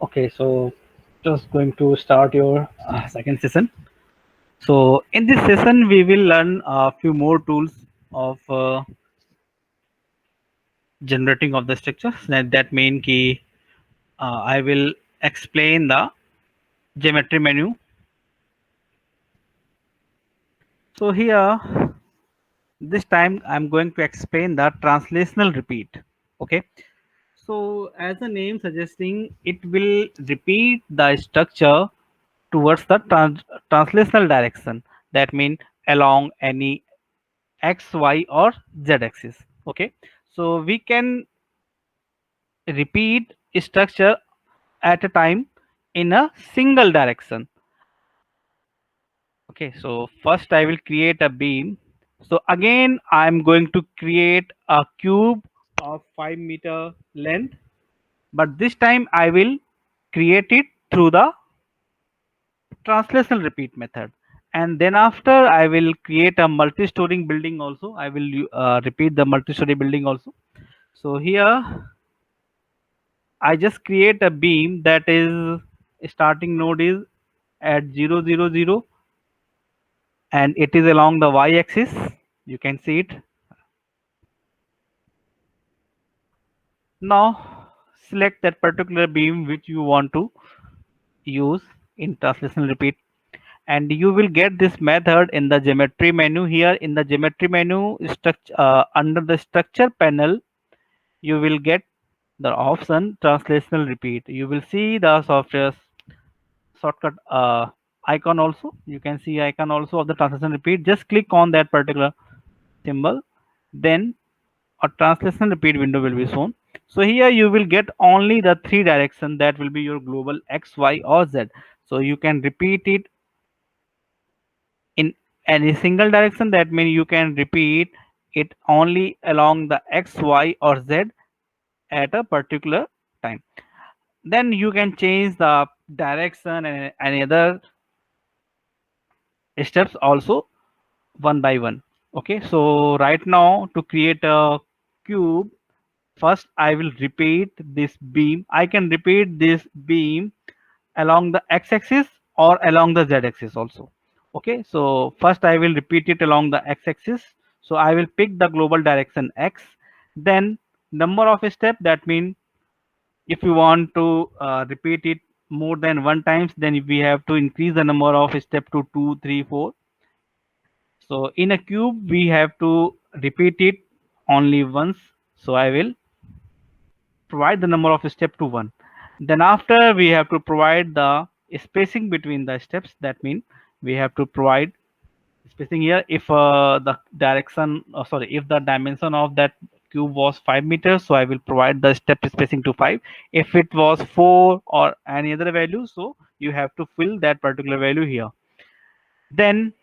Okay, so just going to start your second session. So in this session, we will learn a few more tools of generating of the structures. That mean key. I will explain the geometry menu. So here, this time I'm going to explain the translational repeat. Okay. So as the name suggesting, it will repeat the structure towards the translational direction. That means along any x, y or z axis. Okay. So we can repeat structure at a time in a single direction. Okay. So first I will create a beam. So again, I'm going to create a cube of 5 meter length, but this time I will create it through the translational repeat method, and then after I will create a multi-story building also. I will repeat the multi-story building also. So here I just create a beam that is starting node is at 0 0 0, and it is along the y-axis. You can see it. Now select that particular beam which you want to use in translational repeat, and you will get this method in the geometry menu. Here in the geometry menu structure, under the structure panel, you will get the option translational repeat. You will see the software shortcut icon also. You can see icon also of the translation repeat. Just click on that particular symbol, then a translation repeat window will be shown. So here you will get only the three direction, that will be your global x, y or z. So you can repeat it in any single direction. That means you can repeat it only along the x, y or z at a particular time. Then you can change the direction and any other steps also one by one. Okay, so right now to create a cube, first I will repeat this beam. I can repeat this beam along the x-axis or along the z-axis also. Okay, so first I will repeat it along the x-axis. So I will pick the global direction x, then number of step. That means if you want to repeat it more than one times, then we have to increase the number of step to 2 3 4. So in a cube we have to repeat it only once. So I will provide the number of step to 1. Then after we have to provide the spacing between the steps. That means we have to provide spacing here. If the direction, sorry, if the dimension of that cube was 5 meters, so I will provide the step spacing to 5. If it was 4 or any other value, so you have to fill that particular value here. Then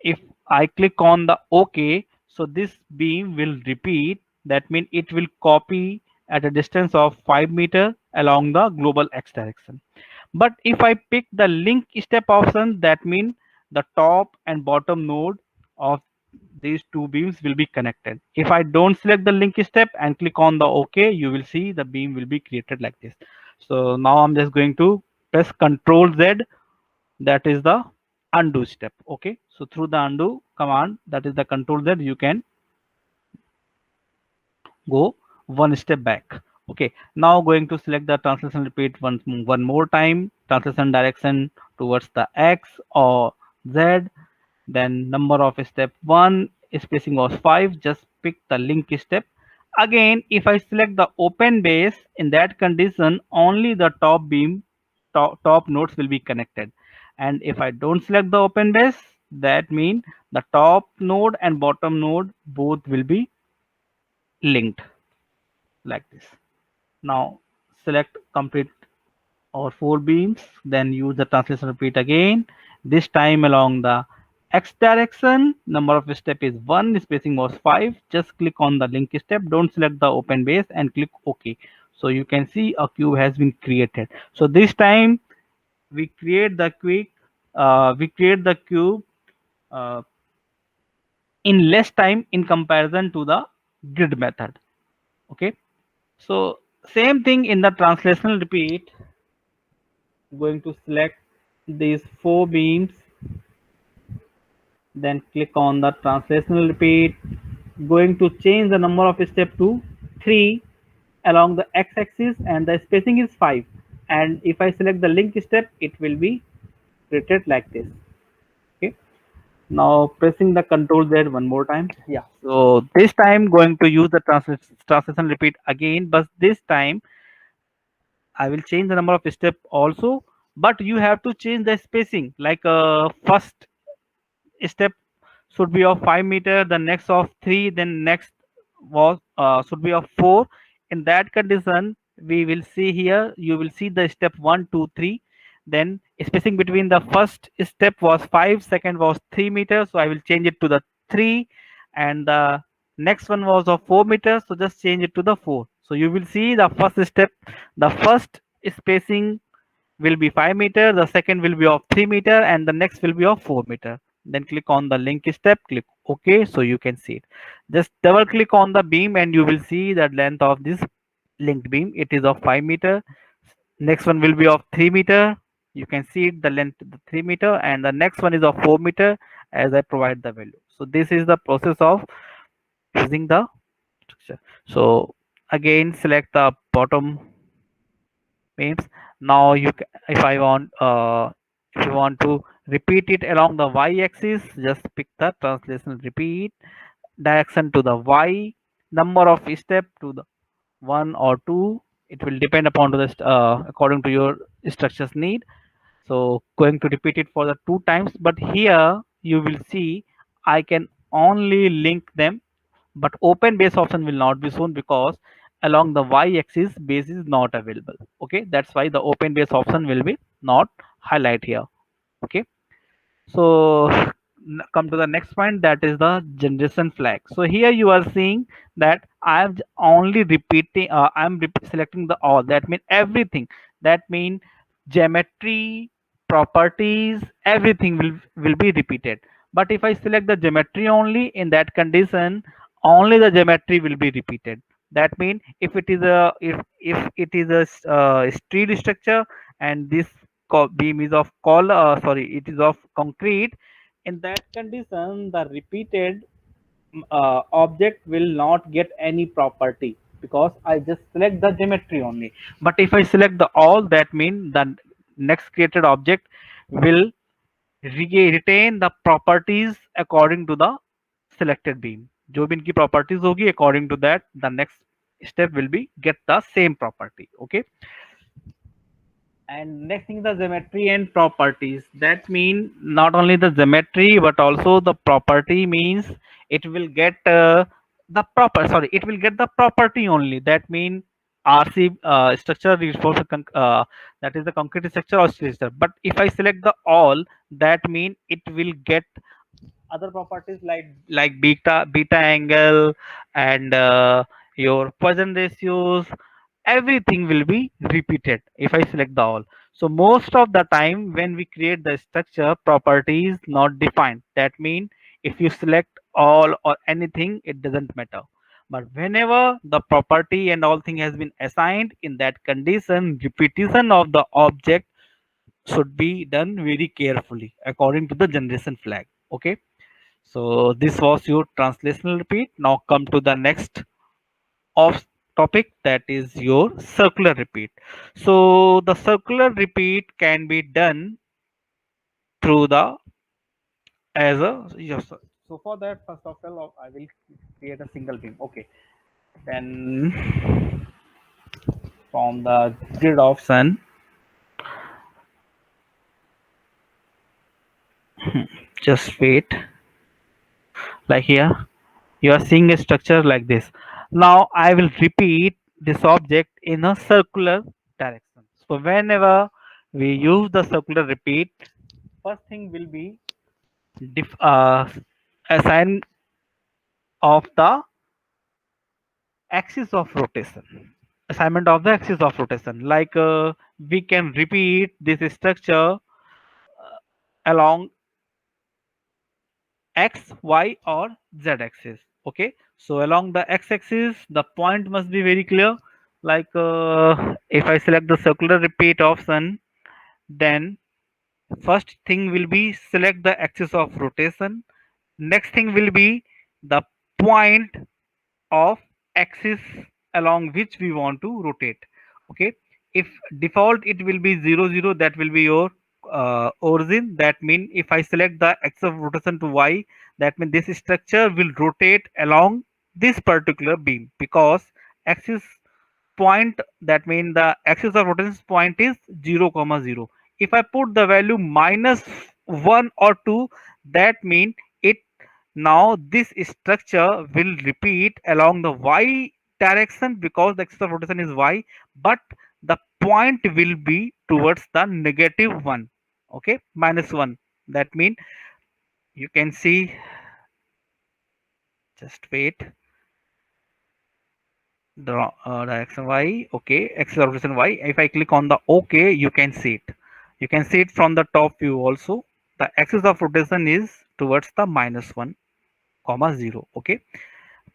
if I click on the OK, so this beam will repeat. That means it will copy at a distance of 5 meter along the global x direction. But if I pick the link step option, that means the top and bottom node of these two beams will be connected. If I don't select the link step and click on the OK, you will see the beam will be created like this. So now I'm just going to press Ctrl Z. That is the undo step. Okay, so through the undo command, that is the Ctrl Z, you can go one step back. Okay, now going to select the translation repeat one more time, translation direction towards the x or z, then number of step 1, spacing was 5. Just pick the link step. Again, if I select the open base, in that condition only the top beam, top nodes will be connected. And if I don't select the open base, that means the top node and bottom node both will be linked like this. Now select complete or 4 beams, then use the translation repeat again, this time along the x direction. Number of step is 1, spacing was 5. Just click on the link step, don't select the open base and click OK. So you can see a cube has been created. So this time we create the cube uh, in less time in comparison to the grid method. Okay, so same thing in the translational repeat. going to select these four beams, then click on the translational repeat, going to change the number of step to 3 along the x-axis, and the spacing is 5, and if I select the link step it will be treated like this. Okay, now pressing the control Z one more time. Yeah, so this time going to use the translation repeat again, but this time I will change the number of step also, but you have to change the spacing, like first step should be of 5 meter, the next of 3, then next was should be of 4. In that condition we will see here, you will see the step 1 2 3, then spacing between the first step was 5, second was 3 meters, so I will change it to the 3, and the next one was of 4 meters, so just change it to the 4. So you will see the first step, the first spacing will be 5 meter, the second will be of 3 meter, and the next will be of 4 meter. Then click on the link step, click OK, so you can see it. Just double click on the beam and you will see the length of this linked beam. It is of 5 meter. Next one will be of 3 meter. You can see it, the length the 3 meter, and the next one is of 4 meter as I provide the value. So this is the process of using the structure. So again select the bottom beams. Now if I want if you want to repeat it along the y-axis, just pick the translation repeat, direction to the y, number of step to the 1 or 2. It will depend upon to the according to your structure's need. So going to repeat it for the 2 times, but here you will see I can only link them, but open base option will not be shown because along the y-axis base is not available. Okay, that's why the open base option will be not highlight here. Okay, so come to the next point, that is the generation flag. So here you are seeing that I am only repeating, selecting the all, that means everything, that means geometry, properties, everything will be repeated. But if I select the geometry only, in that condition only the geometry will be repeated. That means if it is a if it is a steel structure and this beam is of it is of concrete, in that condition the repeated object will not get any property because I just select the geometry only. But if I select the all, that means the next created object will retain the properties according to the selected beam. जो भी इनकी properties होगी, according to that the next step will be get the same property. Okay, and next thing, the geometry and properties, that mean not only the geometry but also the property, means it will get it will get the property only. That mean RC structure reinforced that is the concrete structure or steel structure. But if I select the all, that mean it will get other properties like beta angle and your Poisson ratios, everything will be repeated if I select the all. So most of the time when we create the structure, property is not defined. That means if you select all or anything, it doesn't matter. But whenever the property and all thing has been assigned, in that condition repetition of the object should be done very carefully according to the generation flag. Okay, so this was your translational repeat. Now come to the next of topic, that is your circular repeat. So the circular repeat can be done through the as a yes. So for that, first of all, I will create a single beam. Okay, then from the grid option, just wait. Like here, you are seeing a structure like this. Now I will repeat this object in a circular direction. So whenever we use the circular repeat, first thing will be assign of the axis of rotation. Assignment of the axis of rotation. Like we can repeat this structure along x, y, or z axis. Okay, so along the x axis, the point must be very clear. Like if I select the circular repeat option, Then first thing will be select the axis of rotation. Next thing will be the point of axis along which we want to rotate. Okay, if default it will be 0 0, that will be your origin. That means if I select the axis of rotation to y, that means this structure will rotate along this particular beam, because axis point, that means the axis of rotation point is 0 comma 0. If I put the value minus 1 or 2, that means it, now this structure will repeat along the y direction, because the axis of rotation is y, but the point will be towards the negative 1. Okay, minus 1. That means you can see, just wait, the direction y. Okay, axis of rotation y. If I click on the OK, you can see it. You can see it from the top view also. The axis of rotation is towards the minus 1 comma 0. Okay,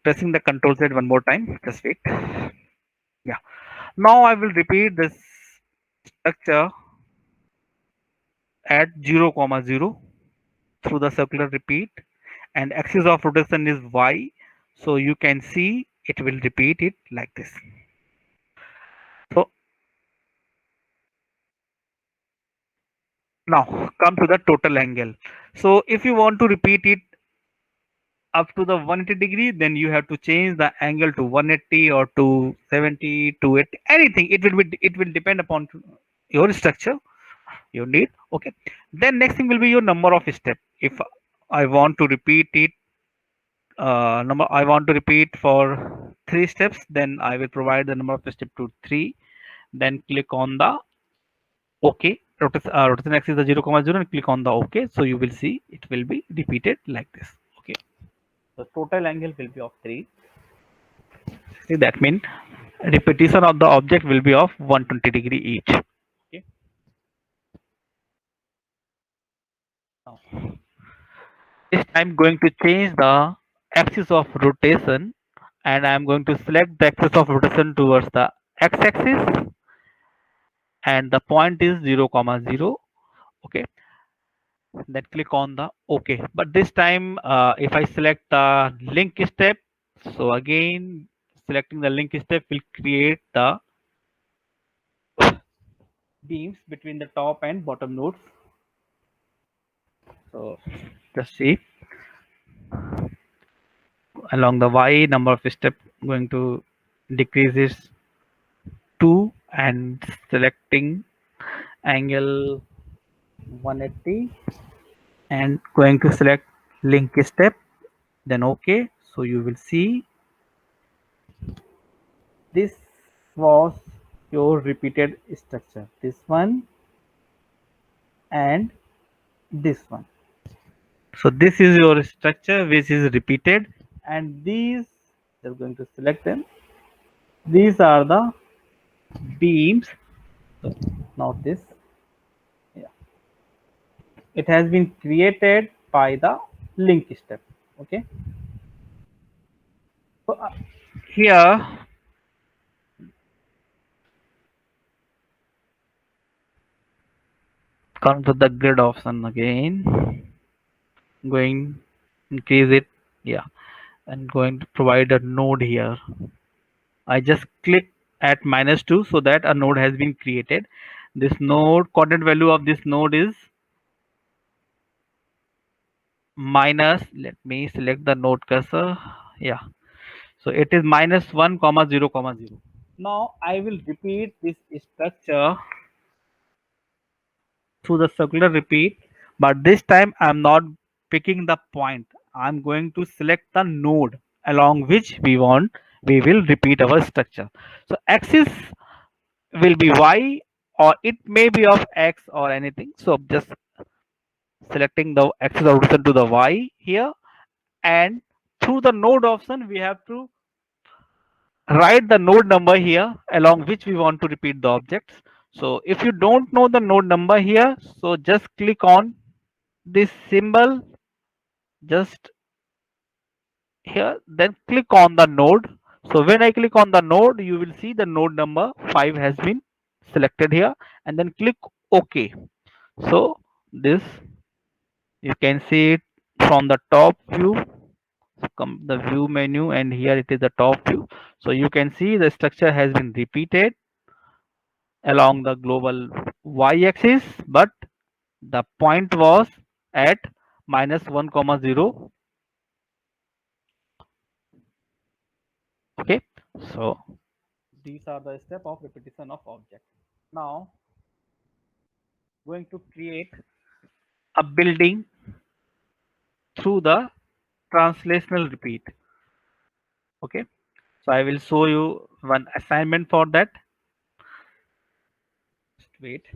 pressing the control Z one more time. Just wait. Yeah. Now I will repeat this structure at 0 comma 0 through the circular repeat, and axis of rotation is y. So you can see it will repeat it like this. So now come to the total angle. So if you want to repeat it up to the 180 degree, then you have to change the angle to 180 or to 70 to 80, anything. It will depend upon your structure you need. Okay, then next thing will be your number of step. If I want to repeat it, number I want to repeat for 3 steps, then I will provide the number of step to 3. Then click on the OK. Rotation axis is the 0 comma 0, and click on the OK. So you will see it will be repeated like this. Okay, the total angle will be of 3. See, that means repetition of the object will be of 120 degree each. Okay, now this I'm going to change the axis of rotation, and I'm going to select the axis of rotation towards the x-axis, and the point is 0 comma 0. Okay, then click on the OK. But this time if I select the link step, so again selecting the link step will create the beams between the top and bottom nodes. So just see, along the y, number of step going to decrease is 2, and selecting angle 180 and going to select link step, then OK. So you will see this was your repeated structure, this one and this one. So this is your structure which is repeated, and these, just going to select them, these are the beams. So now this, yeah, it has been created by the link step. Okay, so here come to the grid option again, going increase it, yeah, and going to provide a node here. I just click at -2 so that a node has been created. This node coordinate value of this node is minus, let me select the node cursor, yeah, so it is -1 comma 0 comma 0. Now I will repeat this structure through the circular repeat, but this time I'm not picking the point. I'm going to select the node along which we will repeat our structure. So axis will be y, or it may be of x or anything. So just selecting the axis of rotation to the y here, and through the node option we have to write the node number here along which we want to repeat the objects. So if you don't know the node number here, so just click on this symbol just here, then click on the node. So when I click on the node, you will see the node number 5 has been selected here, and then click Okay, so this you can see it from the top view. So come the view menu, and here it is the top view. So you can see the structure has been repeated along the global y-axis, but the point was at -1, 0. Okay, so these are the step of repetition of object. Now going to create a building through the translational repeat. Okay, so I will show you one assignment for that. Just wait.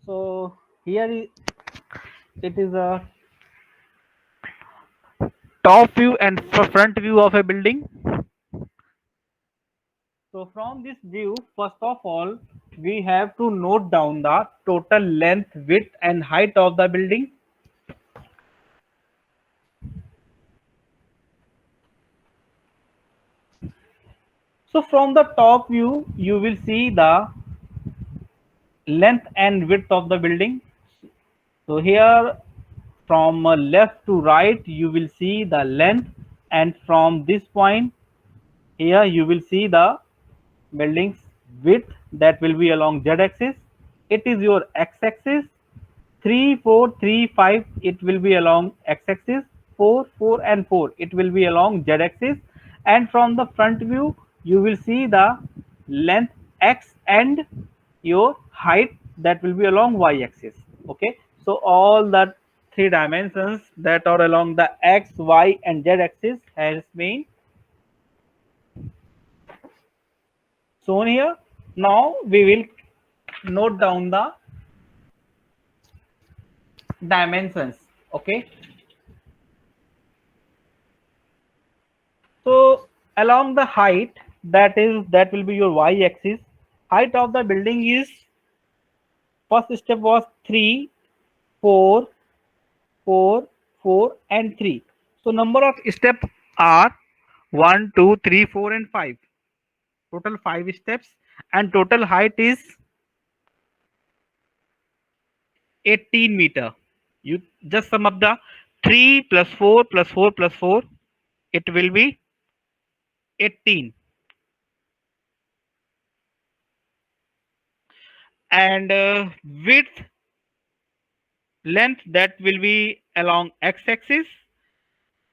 So it is a top view and front view of a building. So from this view, first of all, we have to note down the total length, width and height of the building. So from the top view, you will see the length and width of the building. So here from left to right, you will see the length, and from this point here, you will see the building's width that will be along z-axis. It is your x-axis. 3, 4, 3, 5, it will be along x-axis. 4, 4 and 4, it will be along z-axis. And from the front view, you will see the length x and your height that will be along y-axis. Okay, so all the three dimensions that are along the x, y and z-axis has been shown here. Now we will note down the dimensions. Okay, so along the height, that will be your y-axis. Height of the building is, first step was 3, 4, 4, 4 and 3. So number of steps are 1, 2, 3, 4 and 5. Total 5 steps, and total height is 18 meter. You just sum up the 3 plus 4 plus 4 plus 4. It will be 18. And width, length, that will be along x-axis,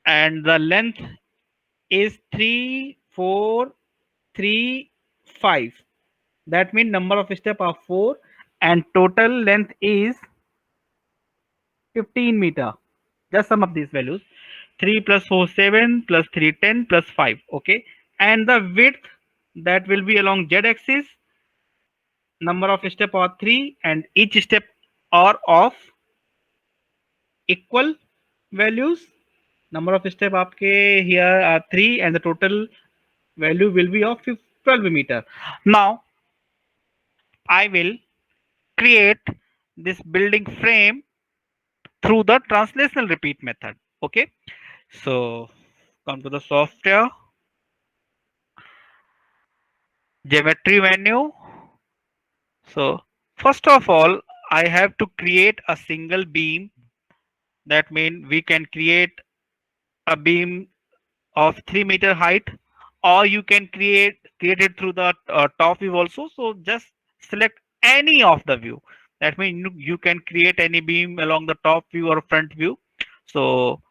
and the length is 3, 4, 3, 5. That means number of steps are 4, and total length is 15 meter. Just sum up these values. 3 plus 4 7 plus 3 10 plus 5. Okay, and the width that will be along z-axis, number of steps are 3, and each step are of equal values. Number of step आपके here are 3, and the total value will be of 12 meter. Now I will create this building frame through the translational repeat method. Okay, so come to the software, geometry menu. So first of all, I have to create a single beam. That means we can create a beam of 3 meter height, or you can create it through the top view also. So just select any of the view. That means you can create any beam along the top view or front view. So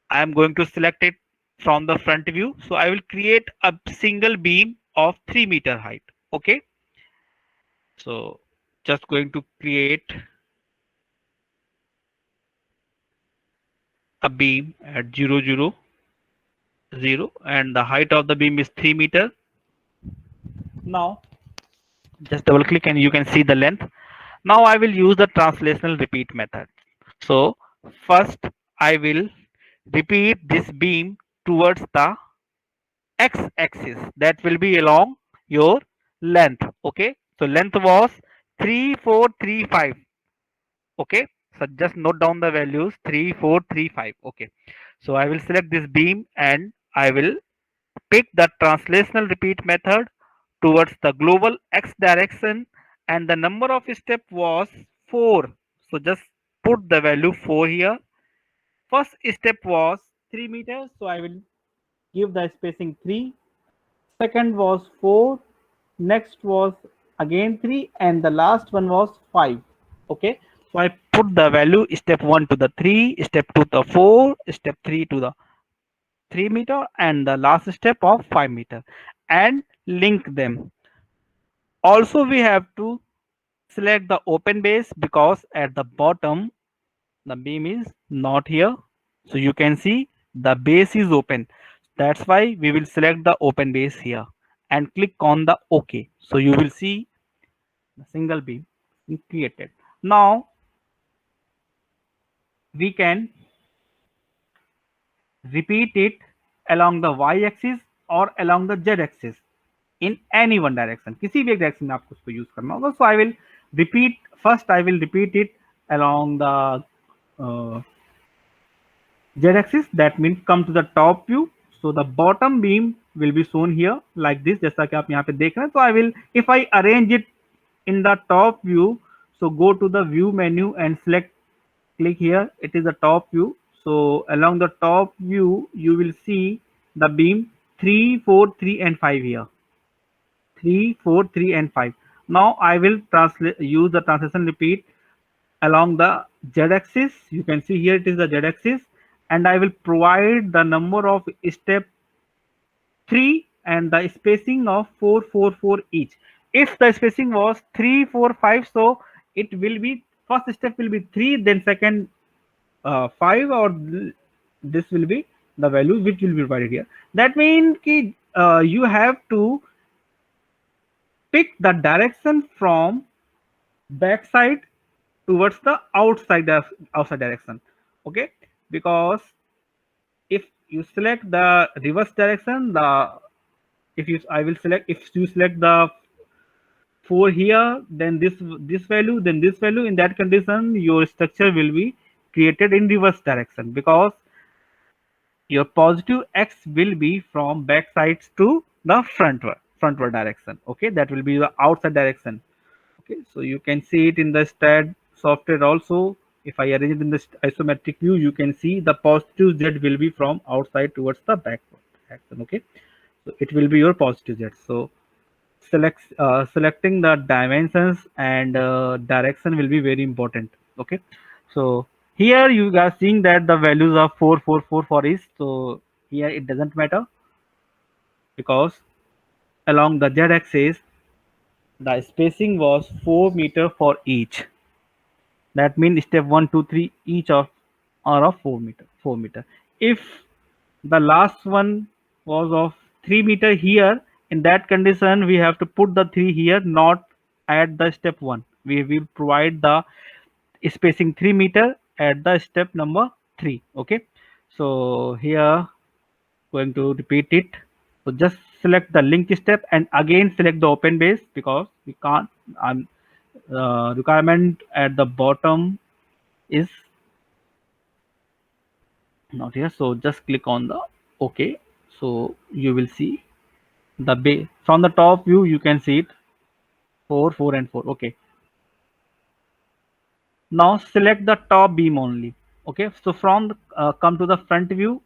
I am going to select it from the front view. So I will create a single beam of 3 meter height. Okay, so just going to create a beam at 0 0 0, and the height of the beam is 3 meter. Now just double click and you can see the length. Now I will use the translational repeat method. So first I will repeat this beam towards the x-axis, that will be along your length. Okay, so length was 3435. Okay, so just note down the values 3435. Okay, so I will select this beam and I will pick the translational repeat method towards the global x direction, and the number of step was 4. So just put the value 4 here. First step was 3 meters, so I will give the spacing 3. Second was 4. Next was again 3, and the last one was 5. Okay, so I put the value step 1 to the 3, step 2 to the 4, step 3 to the 3 meter, and the last step of 5 meter, and link them. Also we have to select the open base because at the bottom the beam is not here, so you can see the base is open. That's why we will select the open base here and click on the OK. So you will see the single beam created. Now we can repeat it along the y-axis or along the z-axis in any one direction. किसी भी एक direction में आपको उसको use करना होगा. So I will repeat first. I will repeat it along the z-axis. That means come to the top view. So the bottom beam will be shown here like this, जैसा कि आप यहाँ पे देख रहे हैं. So I will, if I arrange it in the top view, so go to the view menu and select, click here. It is the top view. So along the top view you will see the beam 3, 4, 3 and 5 here. 3, 4, 3 and 5. Now I will translate, use the translation repeat along the z-axis. You can see here it is the z-axis, and I will provide the number of step 3 and the spacing of 4, 4, 4 each. If the spacing was 3, 4, 5, so it will be, first step will be 3, then second 5, or this will be the value which will be provided here. That means you have to pick the direction from backside towards the outside direction. Okay, because if you select the reverse direction, the if you I will select, if you select the 4 here, then this value, then this value, in that condition your structure will be created in reverse direction, because your positive x will be from back sides to the frontward direction. Okay, that will be the outside direction. Okay, so you can see it in the STAD software also. If I arrange it in the isometric view, you can see the positive z will be from outside towards the backward direction. Okay, so it will be your positive z. So selecting the dimensions and direction will be very important. Okay, so here you are seeing that the values of 444 for each. So here it doesn't matter, because along the z-axis the spacing was 4 meter for each. That means step 1, 2, 3 each of are of 4 meter. If the last one was of 3 meter here, in that condition we have to put the 3 here, not at the step 1. We will provide the spacing 3 meter at the step number 3. Okay, so here going to repeat it. So just select the link step and again select the open base, because we can't, requirement at the bottom is not here. So just click on the OK. So you will see the base from the top view. You can see it 4, 4 and 4. Okay, now select the top beam only. Okay, so from the, come to the front view.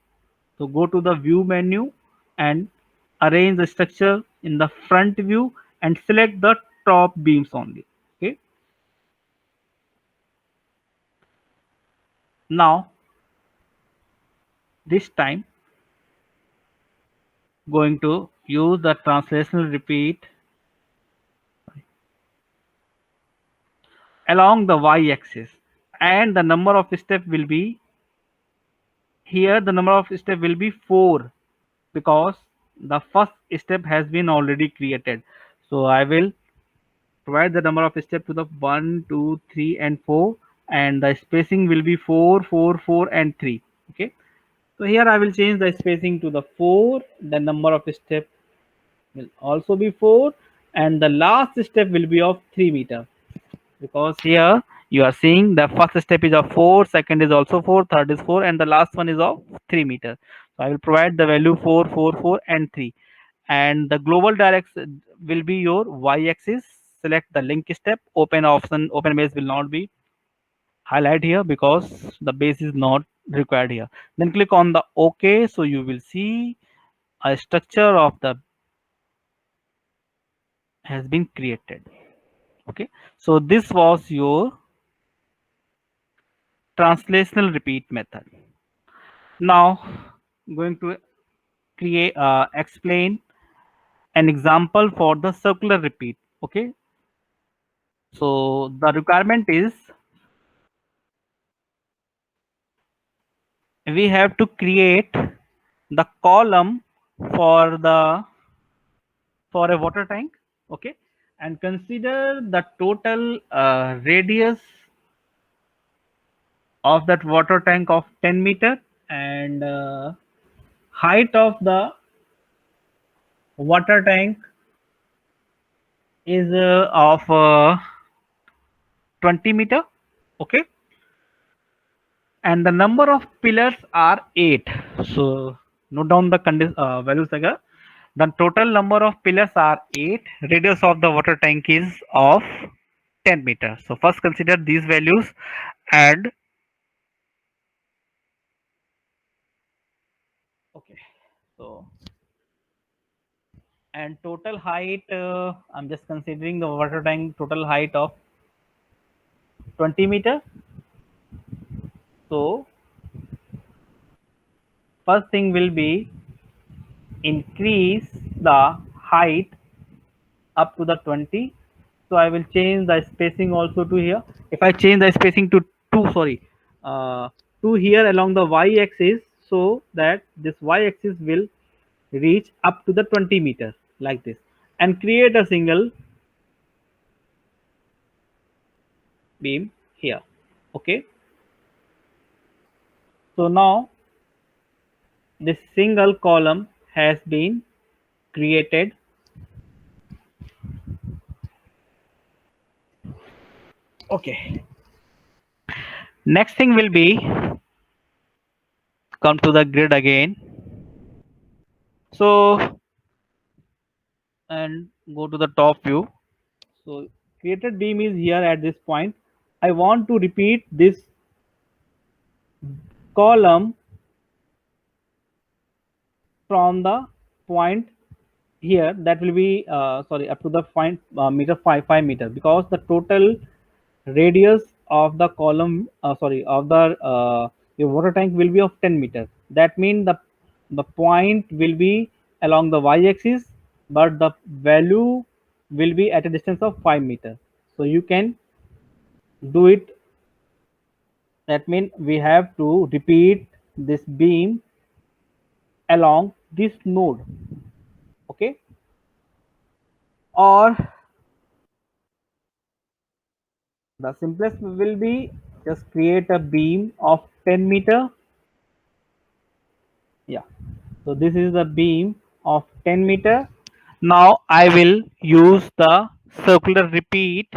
So go to the view menu and arrange the structure in the front view and select the top beams only. Okay, now this time going to use the translational repeat along the y-axis, and the number of step will be here, the number of step will be 4, because the first step has been already created. So I will provide the number of step to the 1, 2, 3 and 4, and the spacing will be 4, 4, 4 and 3. Okay, So here I will change the spacing to the 4. The number of step will also be 4, and the last step will be of 3 meter, because here you are seeing the first step is of 4, second is also 4, third is 4, and the last one is of 3 meter. So I will provide the value 4, 4, 4, and 3, and the global direction will be your y-axis. Select the link step. Open option, open base will not be highlight here because the base is not required here. Then click on the OK. So you will see a structure of the has been created. Okay, so this was your translational repeat method. Now going to create explain an example for the circular repeat. Okay, so the requirement is we have to create the column for the for a water tank. Okay, and consider the total radius of that water tank of 10 meter, and height of the water tank is of 20 meter. Okay, and the number of pillars are 8. So note down the values again. The total number of pillars are 8. Radius of the water tank is of 10 meters. So first consider these values, and okay, so and total height, I'm just considering the water tank total height of 20 meter. So first thing will be increase the height up to the 20. So I will change the spacing also to here. If I change the spacing to 2, sorry, 2 here along the y-axis, so that this y-axis will reach up to the 20 meter like this, and create a single beam here. Okay, so now this single column has been created. Okay, next thing will be come to the grid again. So and go to the top view. So created beam is here at this point. I want to repeat this column from the point here, that will be sorry, up to the point meter 5 meter, because the total radius of the column sorry of the your water tank will be of 10 meter. That means the point will be along the y-axis, but the value will be at a distance of 5 meter. So you can do it. That means we have to repeat this beam along this node. Okay, or the simplest will be just create a beam of 10 meter. Yeah, so this is the beam of 10 meter. Now I will use the circular repeat.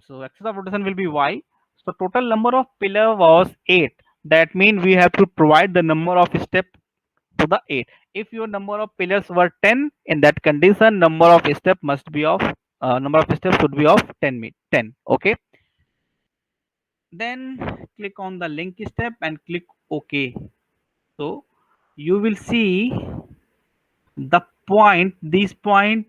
So axis of rotation will be y. So total number of pillar was 8. That means we have to provide the number of step to the 8. If your number of pillars were 10, in that condition number of step must be of number of steps should be of 10. Okay, then click on the link step and click OK. So you will see the point, this point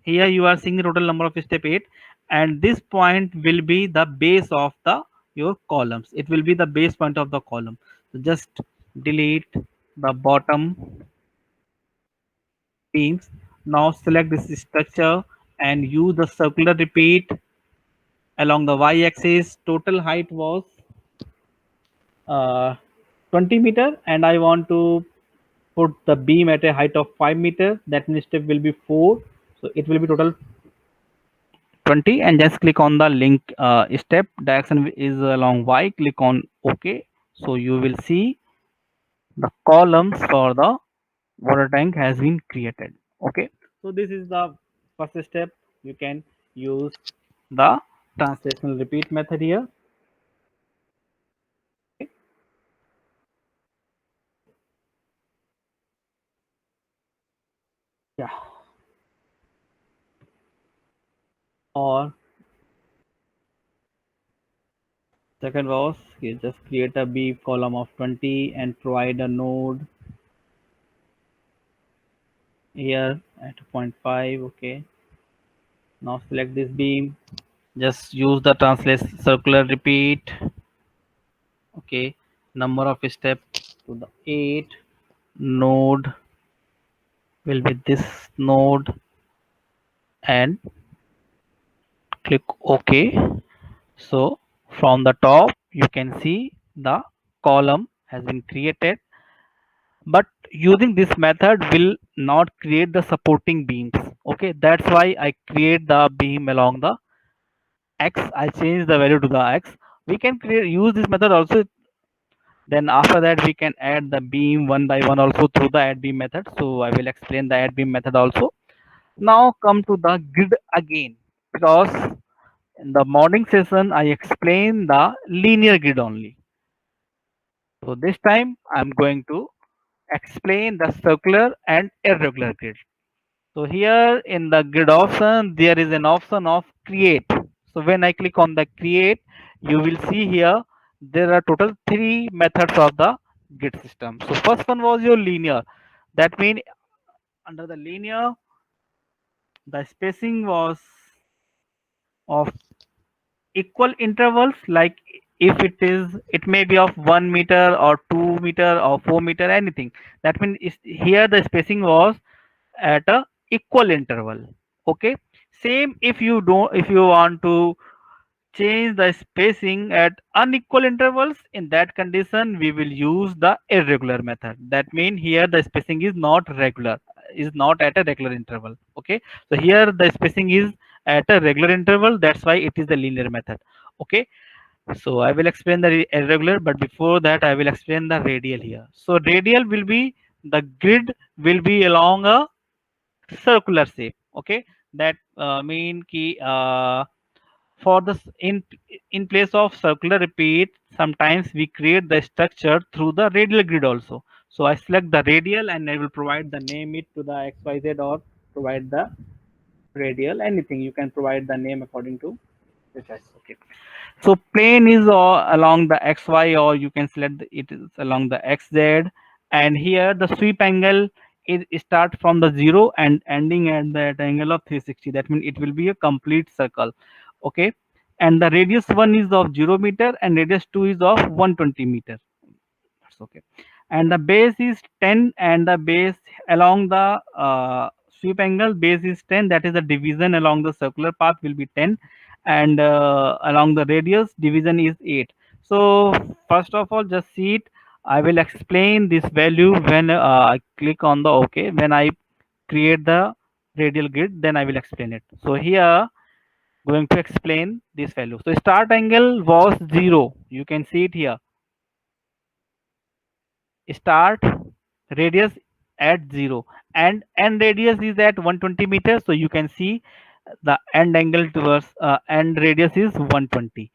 here you are seeing the total number of step 8, and this point will be the base of the your columns. It will be the base point of the column. So just delete the bottom beams. Now select this structure and use the circular repeat along the y-axis. Total height was uh, 20 meter, and I want to put the beam at a height of 5 meter. That means step will be 4. So it will be total 20, and just click on the link step. Direction is along Y. Click on OK. So you will see the columns for the water tank has been created. Okay. So this is the first step. You can use the translational repeat method here. Okay. Yeah. Or second was you just create a B column of 20 and provide a node here at 0.5. Okay. Now select this beam. Just use the translate circular repeat. Okay. Number of steps to the 8. Node will be this node and click OK. So from the top you can see the column has been created, but using this method will not create the supporting beams. Okay, that's why I create the beam along the x. I change the value to the x. We can create use this method also. Then after that we can add the beam one by one also through the add beam method. So I will explain the add beam method also. Now come to the grid again, because in the morning session I explained the linear grid only. So this time I'm going to explain the circular and irregular grid. So here in the grid option, there is an option of create. So when I click on the create, you will see here there are total three methods of the grid system. So first one was your linear. That means under the linear, the spacing was of equal intervals. Like if it may be of 1 meter or 2 meter or 4 meter, anything. That means here the spacing was at a equal interval. Okay, same if you want to change the spacing at unequal intervals, in that condition we will use the irregular method. That means here the spacing is not regular, is not at a regular interval. Okay, so here the spacing is at a regular interval, that's why it is the linear method. Okay, so I will explain the irregular, but before that I will explain the radial here. So radial will be the grid will be along a circular shape. Okay, that mean key for this in place of circular repeat, sometimes we create the structure through the radial grid also. So I select the radial and I will provide the name it to the xyz, or provide the radial, anything you can provide the name according to the choice. Okay, so plane is along the xy, or you can select it is along the xz. And here the sweep angle is start from the 0 and ending at that angle of 360. That means it will be a complete circle. Okay, and the radius 1 is of 0 meter and radius 2 is of 120 meter. That's okay. And the base is 10, and the base along the sweep angle base is 10. That is the division along the circular path will be 10, and along the radius division is 8. So first of all, just see it. I will explain this value when I click on the OK. When I create the radial grid, then I will explain it. So here going to explain this value. So start angle was 0. You can see it here. Start radius at 0 and end radius is at 120 meters. So you can see the end angle towards end radius is 120,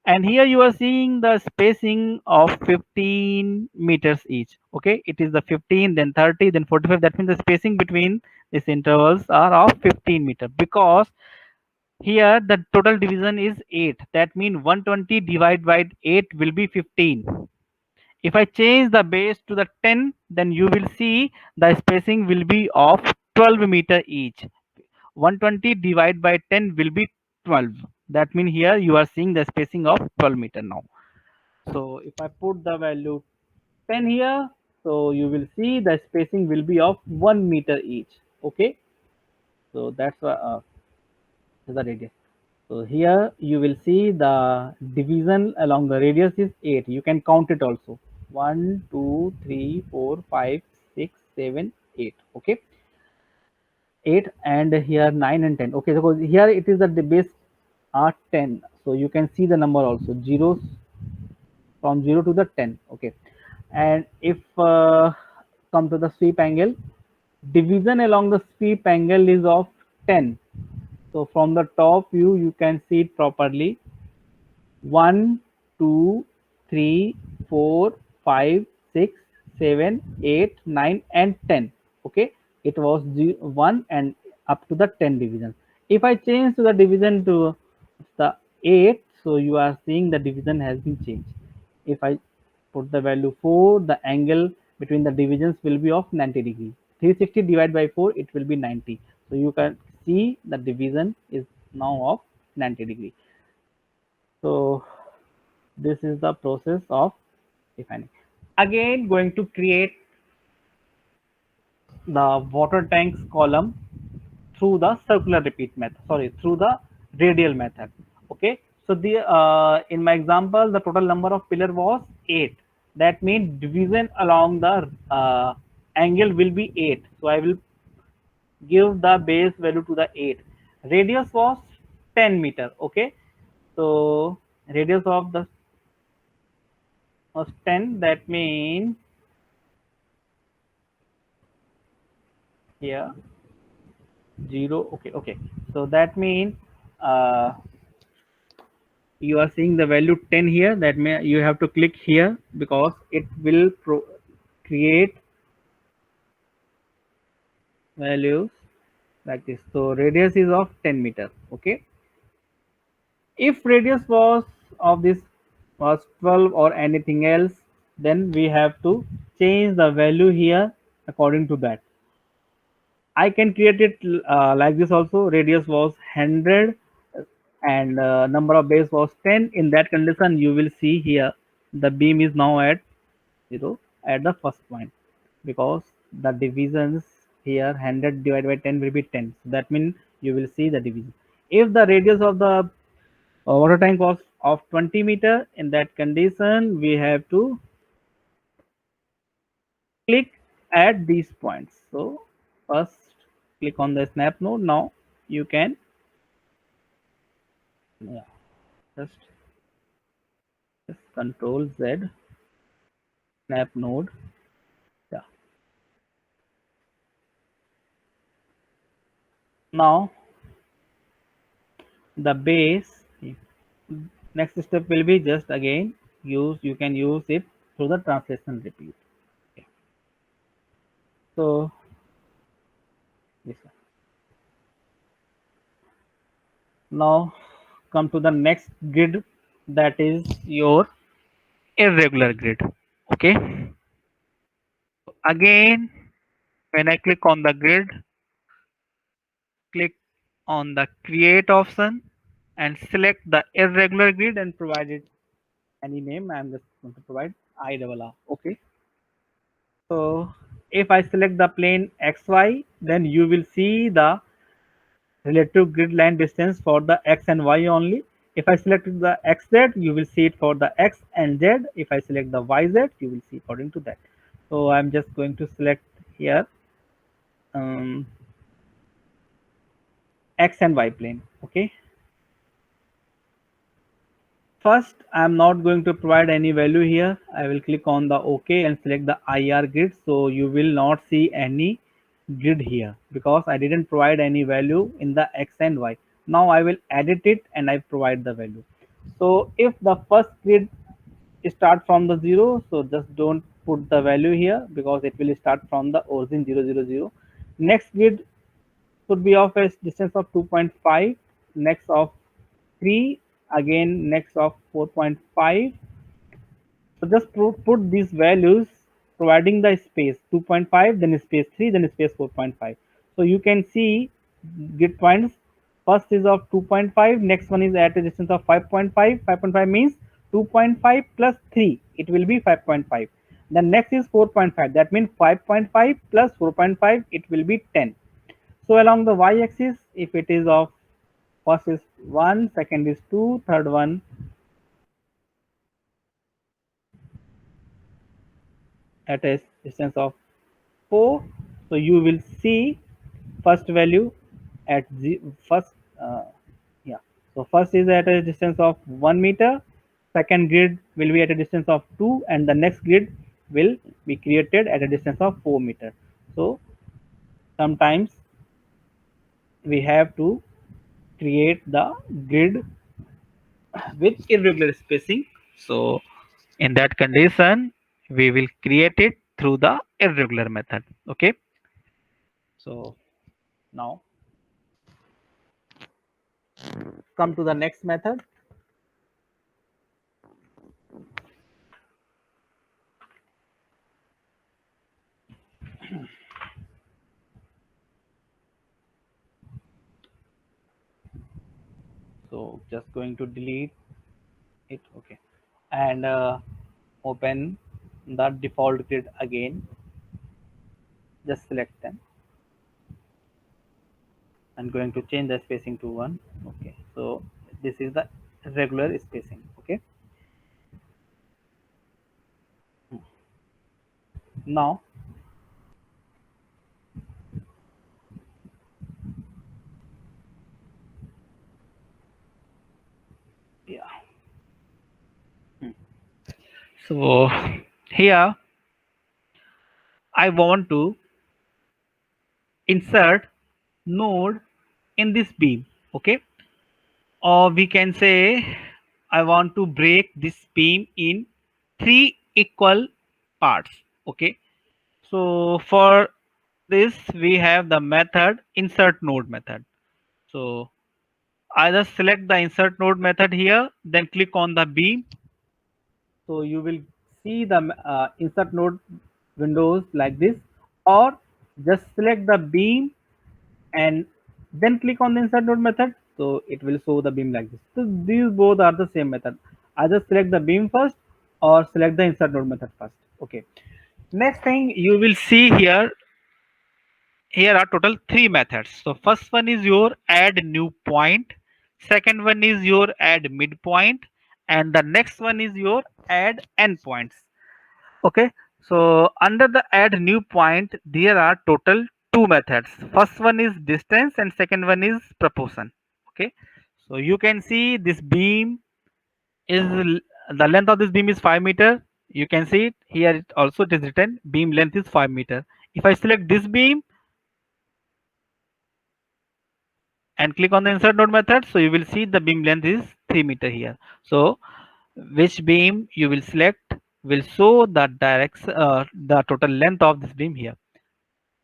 and here you are seeing the spacing of 15 meters each. Okay, it is the 15, then 30, then 45. That means the spacing between these intervals are of 15 meters, because here the total division is 8. That means 120 divided by 8 will be 15. If I change the base to the 10, then you will see the spacing will be of 12 meter each. 120 divided by 10 will be 12. That means here you are seeing the spacing of 12 meter now. So if I put the value 10 here, so you will see the spacing will be of 1 meter each. Okay, so that's the radius. So here you will see the division along the radius is 8. You can count it also. 1, 2, 3, 4, 5, 6, 7, 8. Okay. 8, and here 9 and 10. Okay, so here it is that the base are 10, so you can see the number also, zeros from 0 to the 10. Okay, and if come to the sweep angle, division along the sweep angle is of 10. So from the top view you can see it properly. 1, 2, 3, 4, 5, 6, 7, 8, 9, and 10. Okay, it was 1 and up to the 10 division. If I change to the division to the 8, so you are seeing the division has been changed. If I put the value 4, the angle between the divisions will be of 90 degree. 360 divided by 4, it will be 90. So you can see the division is now of 90 degree. So this is the process of defining. Again, going to create the water tanks column through the circular repeat method, sorry, through the radial method. Okay, so the in my example the total number of pillar was 8. That means division along the angle will be 8, so I will give the base value to the 8. Radius was 10 meter. Okay, so radius of the was 10. That means here 0. Okay, okay, so that means uh, you are seeing the value 10 here. That may you have to click here because it will create values like this. So radius is of 10 meter. Okay, if radius was of this was 12 or anything else, then we have to change the value here according to that. I can create it like this also. Radius was 100 and number of base was 10. In that condition, you will see here the beam is now at 0 at the first point, because the divisions here 100 divided by 10 will be 10. So that means you will see the division. If the radius of the water tank was of 20 meter, in that condition we have to click at these points. So first click on the snap node. Now you can, yeah, just control Z, snap node. Yeah. Now the base, next step will be just again you can use it through the translation repeat. Okay. So this one. Now come to the next grid, that is your irregular grid. Okay, again when I click on the grid, click on the create option and select the irregular grid and provide it any name. I'm just going to provide IRR. Okay, so if I select the plane XY, then you will see the relative grid line distance for the X and Y only. If I select the XZ, you will see it for the X and Z. If I select the YZ, you will see according to that. So I'm just going to select here um, X and Y plane. Okay, first, I am not going to provide any value here. I will click on the OK and select the IR grid. So you will not see any grid here because I didn't provide any value in the X and Y. Now I will edit it and I provide the value. So if the first grid start from the 0, so just don't put the value here because it will start from the origin 000. Next grid should be of a distance of 2.5, next of 3, again next of 4.5. So just put these values providing the space 2.5, then space 3, then space 4.5. So you can see grid points. First is of 2.5, next one is at a distance of 5.5. 5.5 means 2.5 plus 3, it will be 5.5. Then next is 4.5, that means 5.5 plus 4.5, it will be 10. So along the y-axis, if it is of first is 1, second is 2, third one at a distance of 4. So you will see first value at the first yeah. So first is at a distance of 1 meter, second grid will be at a distance of 2, and the next grid will be created at a distance of 4 meter. So sometimes we have to create the grid with irregular spacing. So in that condition, we will create it through the irregular method. Okay. So now come to the next method. So just going to delete it. Okay. And open the default grid again. Just select them. I'm going to change the spacing to 1. Okay. So this is the regular spacing. Okay. Now yeah. So here I want to insert node in this beam. Okay. Or we can say I want to break this beam in 3 equal parts. Okay. So for this we have the method insert node method. So I just select the insert node method here, then click on the beam. So you will see the insert node windows like this, or just select the beam and then click on the insert node method. So it will show the beam like this. So these both are the same method. I just select the beam first or select the insert node method first. Okay. Next thing you will see here, here are total 3 methods. So first one is your add new point, second one is your add midpoint, and the next one is your add endpoints. Okay, so under the add new point there are total 2 methods. First one is distance and second one is proportion. Okay, so you can see this beam is the length of this beam is 5 meter. You can see it here, it also it is written beam length is 5 meter. If I select this beam and click on the insert node method, so you will see the beam length is 3 meter here. So which beam you will select will show the direction, the total length of this beam here.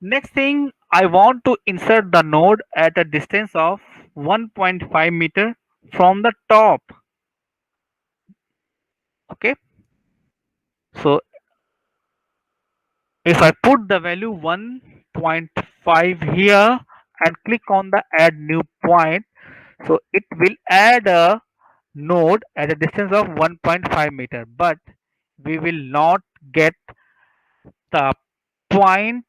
Next thing, I want to insert the node at a distance of 1.5 meter from the top. Okay, so if I put the value 1.5 here and click on the add new point, so it will add a node at a distance of 1.5 meter, but we will not get the point.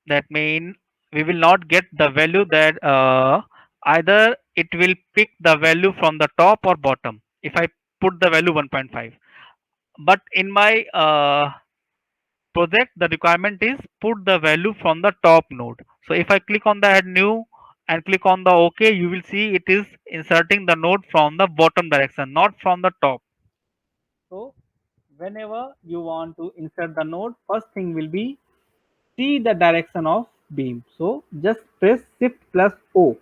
That means we will not get the value that either it will pick the value from the top or bottom if I put the value 1.5. But in my project the requirement is put the value from the top node. So if I click on the add new and click on the OK, you will see it is inserting the node from the bottom direction, not from the top. So whenever you want to insert the node, first thing will be see the direction of beam. So just press shift plus O.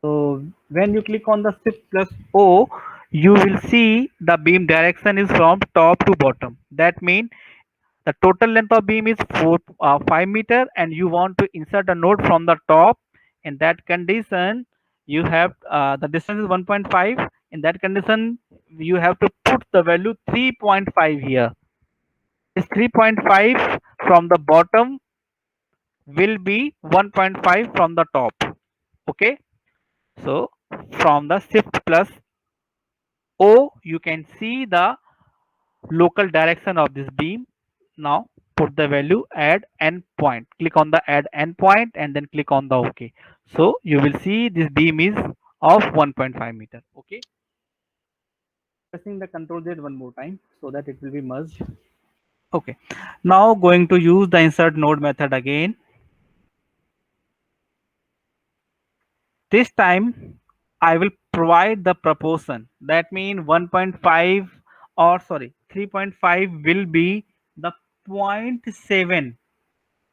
So when you click on the shift plus O, you will see the beam direction is from top to bottom. That means the total length of beam is 5 meter and you want to insert a node from the top. In that condition, you have the distance is 1.5. In that condition, you have to put the value 3.5 here. This 3.5 from the bottom will be 1.5 from the top. Okay, so from the shift plus O you can see the local direction of this beam. Now put the value add endpoint, click on the add endpoint and then click on the OK. So you will see this beam is of 1.5 meter. Okay, pressing the Ctrl Z one more time so that it will be merged. Okay. Now going to use the insert node method again. This time I will provide the proportion. That means 1.5 or sorry 3.5 will be the point 0.7.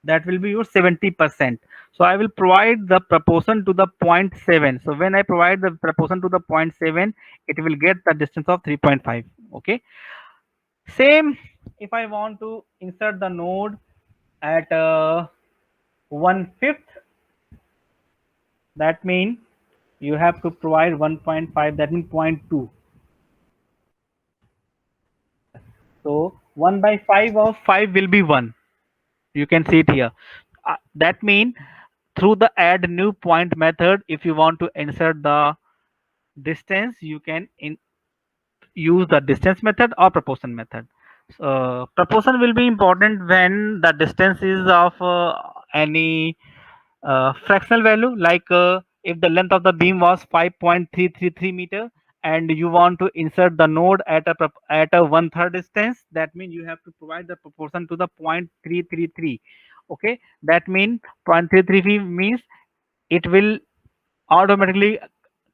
That will be your 70%. So I will provide the proportion to the point 0.7. So when I provide the proportion to the point 0.7, it will get the distance of 3.5. Okay. Same if I want to insert the node at 1/5, that means you have to provide 1.5, that means 0.2. So 1 by 5 of 5 will be 1. You can see it here. That means through the add new point method, if you want to insert the distance, you can use the distance method or proportion method. Proportion will be important when the distance is of any fractional value, like if the length of the beam was 5.333 meter and you want to insert the node at a one-third distance, that means you have to provide the proportion to the 0.333. Okay, that means 0.333 means it will automatically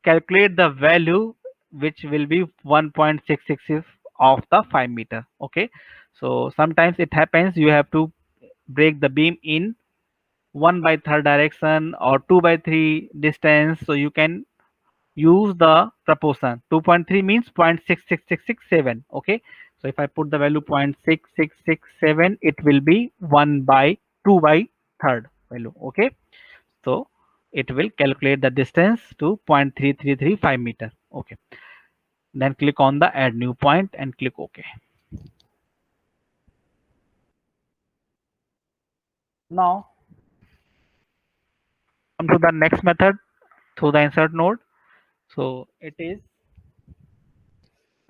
calculate the value which will be 1.666 of the 5 meter. Okay, so sometimes it happens you have to break the beam in 1 by third direction or 2 by 3 distance, so you can use the proportion. 2.3 means 0.66667. Okay, so if I put the value 0.6667, it will be 1 by 2 by third value. Okay, so it will calculate the distance to 0.3335 meter. Okay, then click on the add new point and click OK. Now come to the next method through the insert node. So it is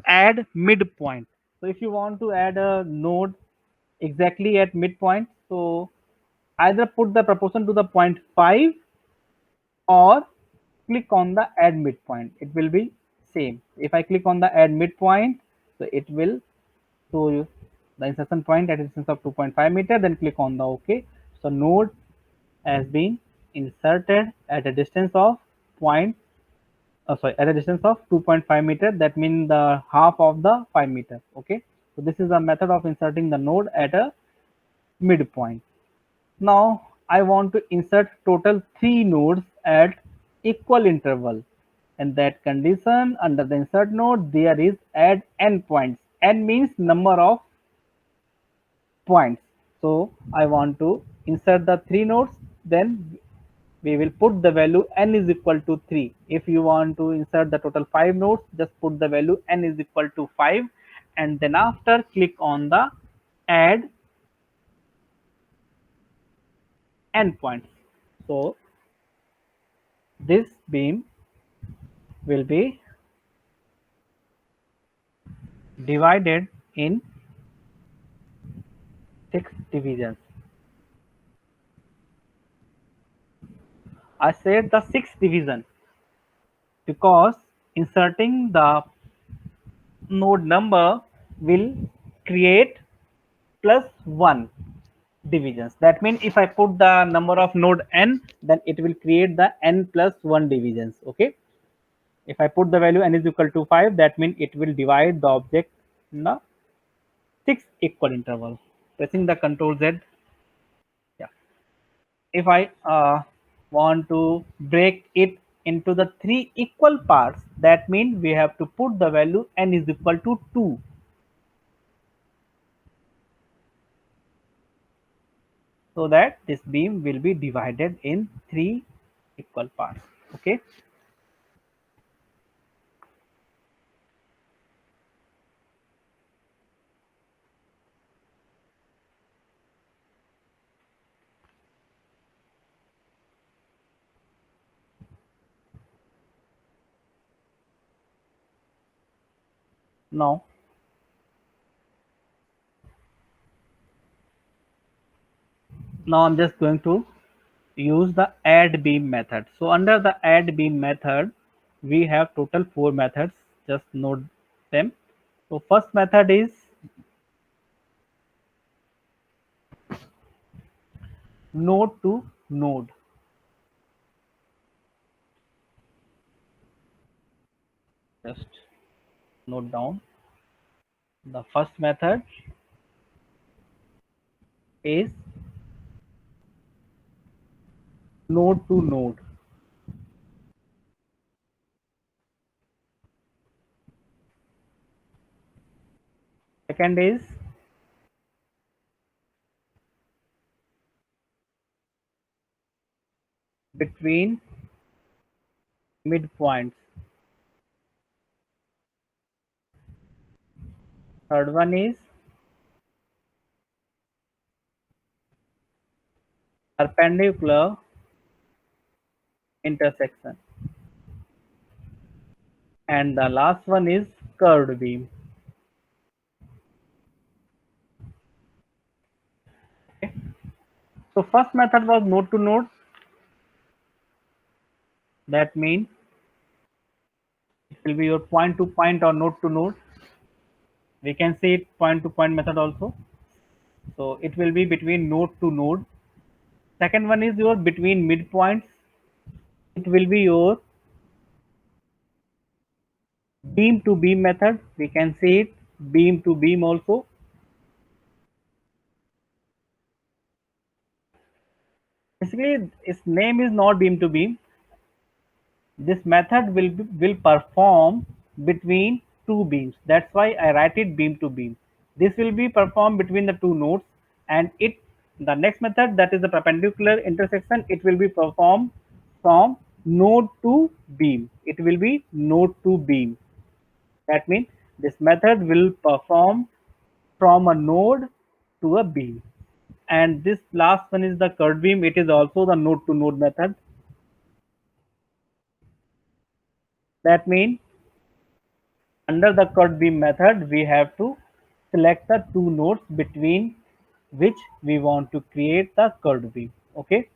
add midpoint. So if you want to add a node exactly at midpoint, so either put the proportion to the 0.5 or click on the add midpoint. It will be same. If I click on the add midpoint, so it will show you the insertion point at a distance of 2.5 meter, then click on the OK. So node has been inserted at a distance of at a distance of 2.5 meter, that means the half of the 5 meter. Okay, so this is a method of inserting the node at a midpoint. Now I want to insert total 3 nodes at equal interval. In that condition, under the insert node there is add n points. N means number of points. So I want to insert the 3 nodes, then we will put the value n is equal to 3. If you want to insert the total 5 nodes, just put the value n is equal to 5, and then after click on the add endpoints. So this beam will be divided in 6 divisions. I said the 6th division because inserting the node number will create plus 1 divisions. That means if I put the number of node n, then it will create the n plus 1 divisions. Okay, if I put the value n is equal to 5, that means it will divide the object in the 6 equal intervals. Pressing the Ctrl Z. Yeah, if I want to break it into the 3 equal parts, that means we have to put the value n is equal to 2, so that this beam will be divided in 3 equal parts. Okay, now I'm just going to use the add beam method. So under the add beam method, we have total 4 methods. Just note them. So first method is node to node. Just note down. The first method is node to node. Second is between midpoints. Third one is perpendicular intersection. And the last one is curved beam. Okay. So first method was node to node. That means it will be your point to point or node to node. We can say it point to point method also. So it will be between node to node. Second one is your between midpoints. It will be your beam to beam method. We can say it beam to beam also. Basically, its name is not beam to beam. This method will perform between two beams. That's why I write it beam to beam. This will be performed between the two nodes, and it the next method, that is the perpendicular intersection, it will be performed from node to beam. It will be node to beam. That means this method will perform from a node to a beam. And this last one is the curved beam. It is also the node to node method. That means under the curved beam method, we have to select the two nodes between which we want to create the curved beam. Okay,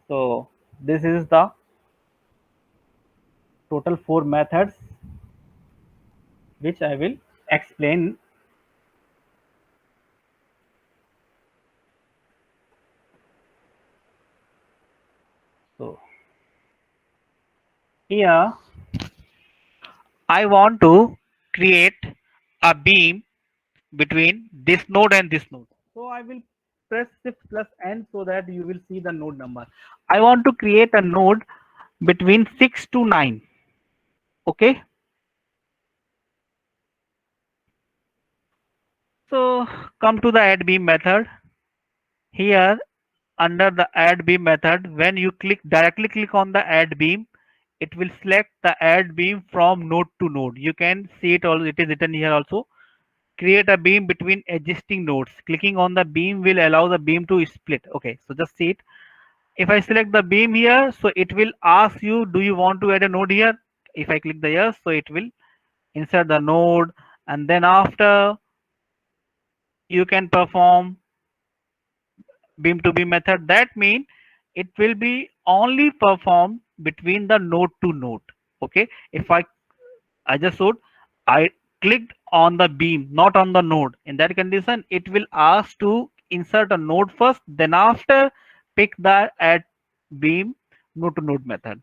so this is the total four methods which I will explain. So here I want to create a beam between this node and this node. So I will press shift plus n so that you will see the node number. I want to create a node between 6 to 9. Okay. So come to the add beam method. Here under the add beam method, when you directly click on the add beam, it will select the add beam from node to node. You can see it all, it is written here also. Create a beam between existing nodes. Clicking on the beam will allow the beam to split. Okay, so just see it. If I select the beam here, so it will ask you, do you want to add a node here? If I click the yes, so it will insert the node, and then after you can perform beam to beam method. That means it will be only performed between the node to node. Okay, if I just showed, I clicked on the beam, not on the node. In that condition, it will ask to insert a node first, then after pick the add beam node to node method.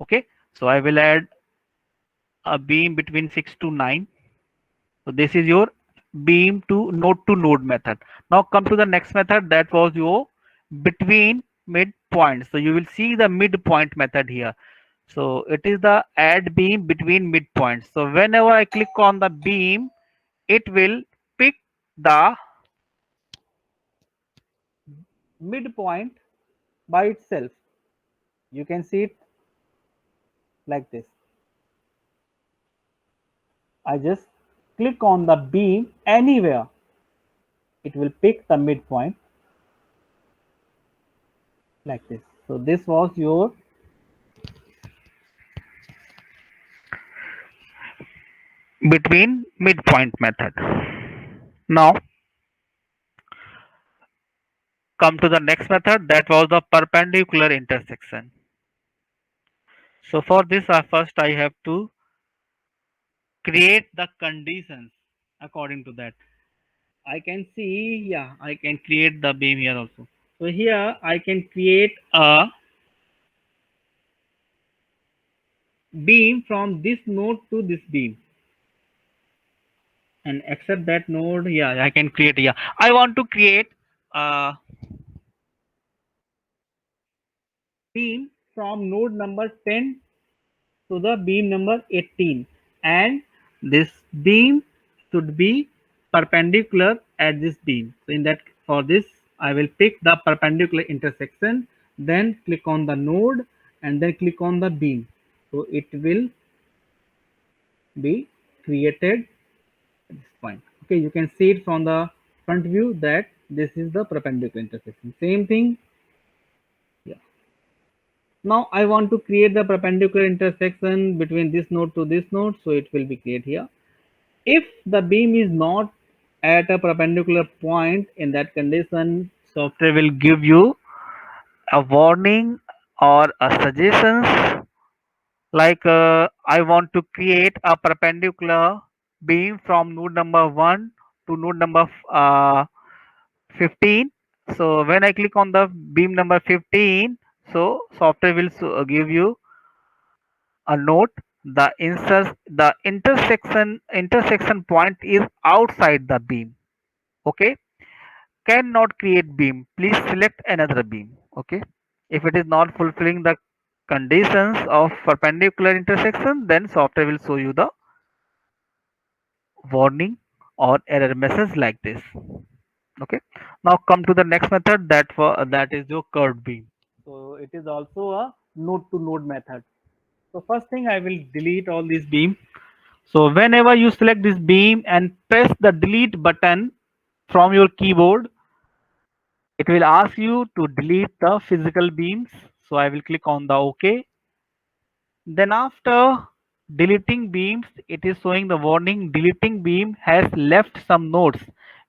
Okay, so I will add a beam between 6 to 9. So this is your beam to node method. Now come to the next method, that was your between midpoint. So you will see the midpoint method here. So it is the add beam between midpoints. So whenever I click on the beam, it will pick the midpoint by itself. You can see it like this. I just click on the beam anywhere. It will pick the midpoint like this. So this was your between midpoint method. Now come to the next method, that was the perpendicular intersection. So for this first I have to create the conditions according to that. I can see, yeah, I can create the beam here also. So here I can create a beam from this node to this beam and accept that node. Yeah, I can create. Yeah, I want to create a beam from node number 10 to the beam number 18, and this beam should be perpendicular at this beam. So in that, for this I will pick the perpendicular intersection, then click on the node and then click on the beam. So it will be created at this point. Okay, you can see it from the front view that this is the perpendicular intersection. Same thing. Yeah. Now I want to create the perpendicular intersection between this node to this node, so it will be created here. If the beam is not at a perpendicular point, in that condition, software will give you a warning or a suggestions like I want to create a perpendicular beam from node number 1 to node number 15. So when I click on the beam number 15, so software will give you a note. The intersection point is outside the beam. Okay, cannot create beam, please select another beam. Okay, if it is not fulfilling the conditions of perpendicular intersection, then software will show you the warning or error message like this. Okay, now come to the next method, that is your curved beam. So it is also a node to node method. So first thing, I will delete all these beam. So whenever you select this beam and press the delete button from your keyboard, it will ask you to delete the physical beams. So I will click on the OK. Then after deleting beams, it is showing the warning deleting beam has left some nodes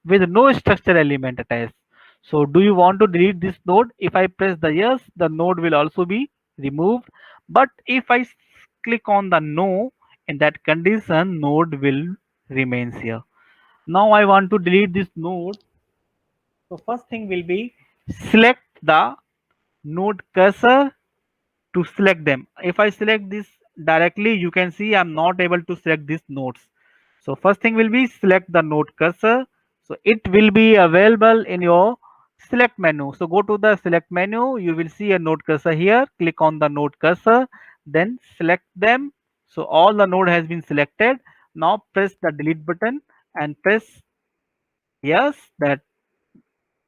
with no structure element attached. So do you want to delete this node? If I press the yes, the node will also be removed. But if I click on the no, in that condition, node will remains here. Now I want to delete this node. So first thing will be select the node cursor to select them. If I select this directly, you can see I'm not able to select these nodes. So first thing will be select the node cursor. So it will be available in your select menu. So go to the select menu, you will see a node cursor here. Click on the node cursor, then select them. So all the node has been selected. Now press the delete button and press yes, that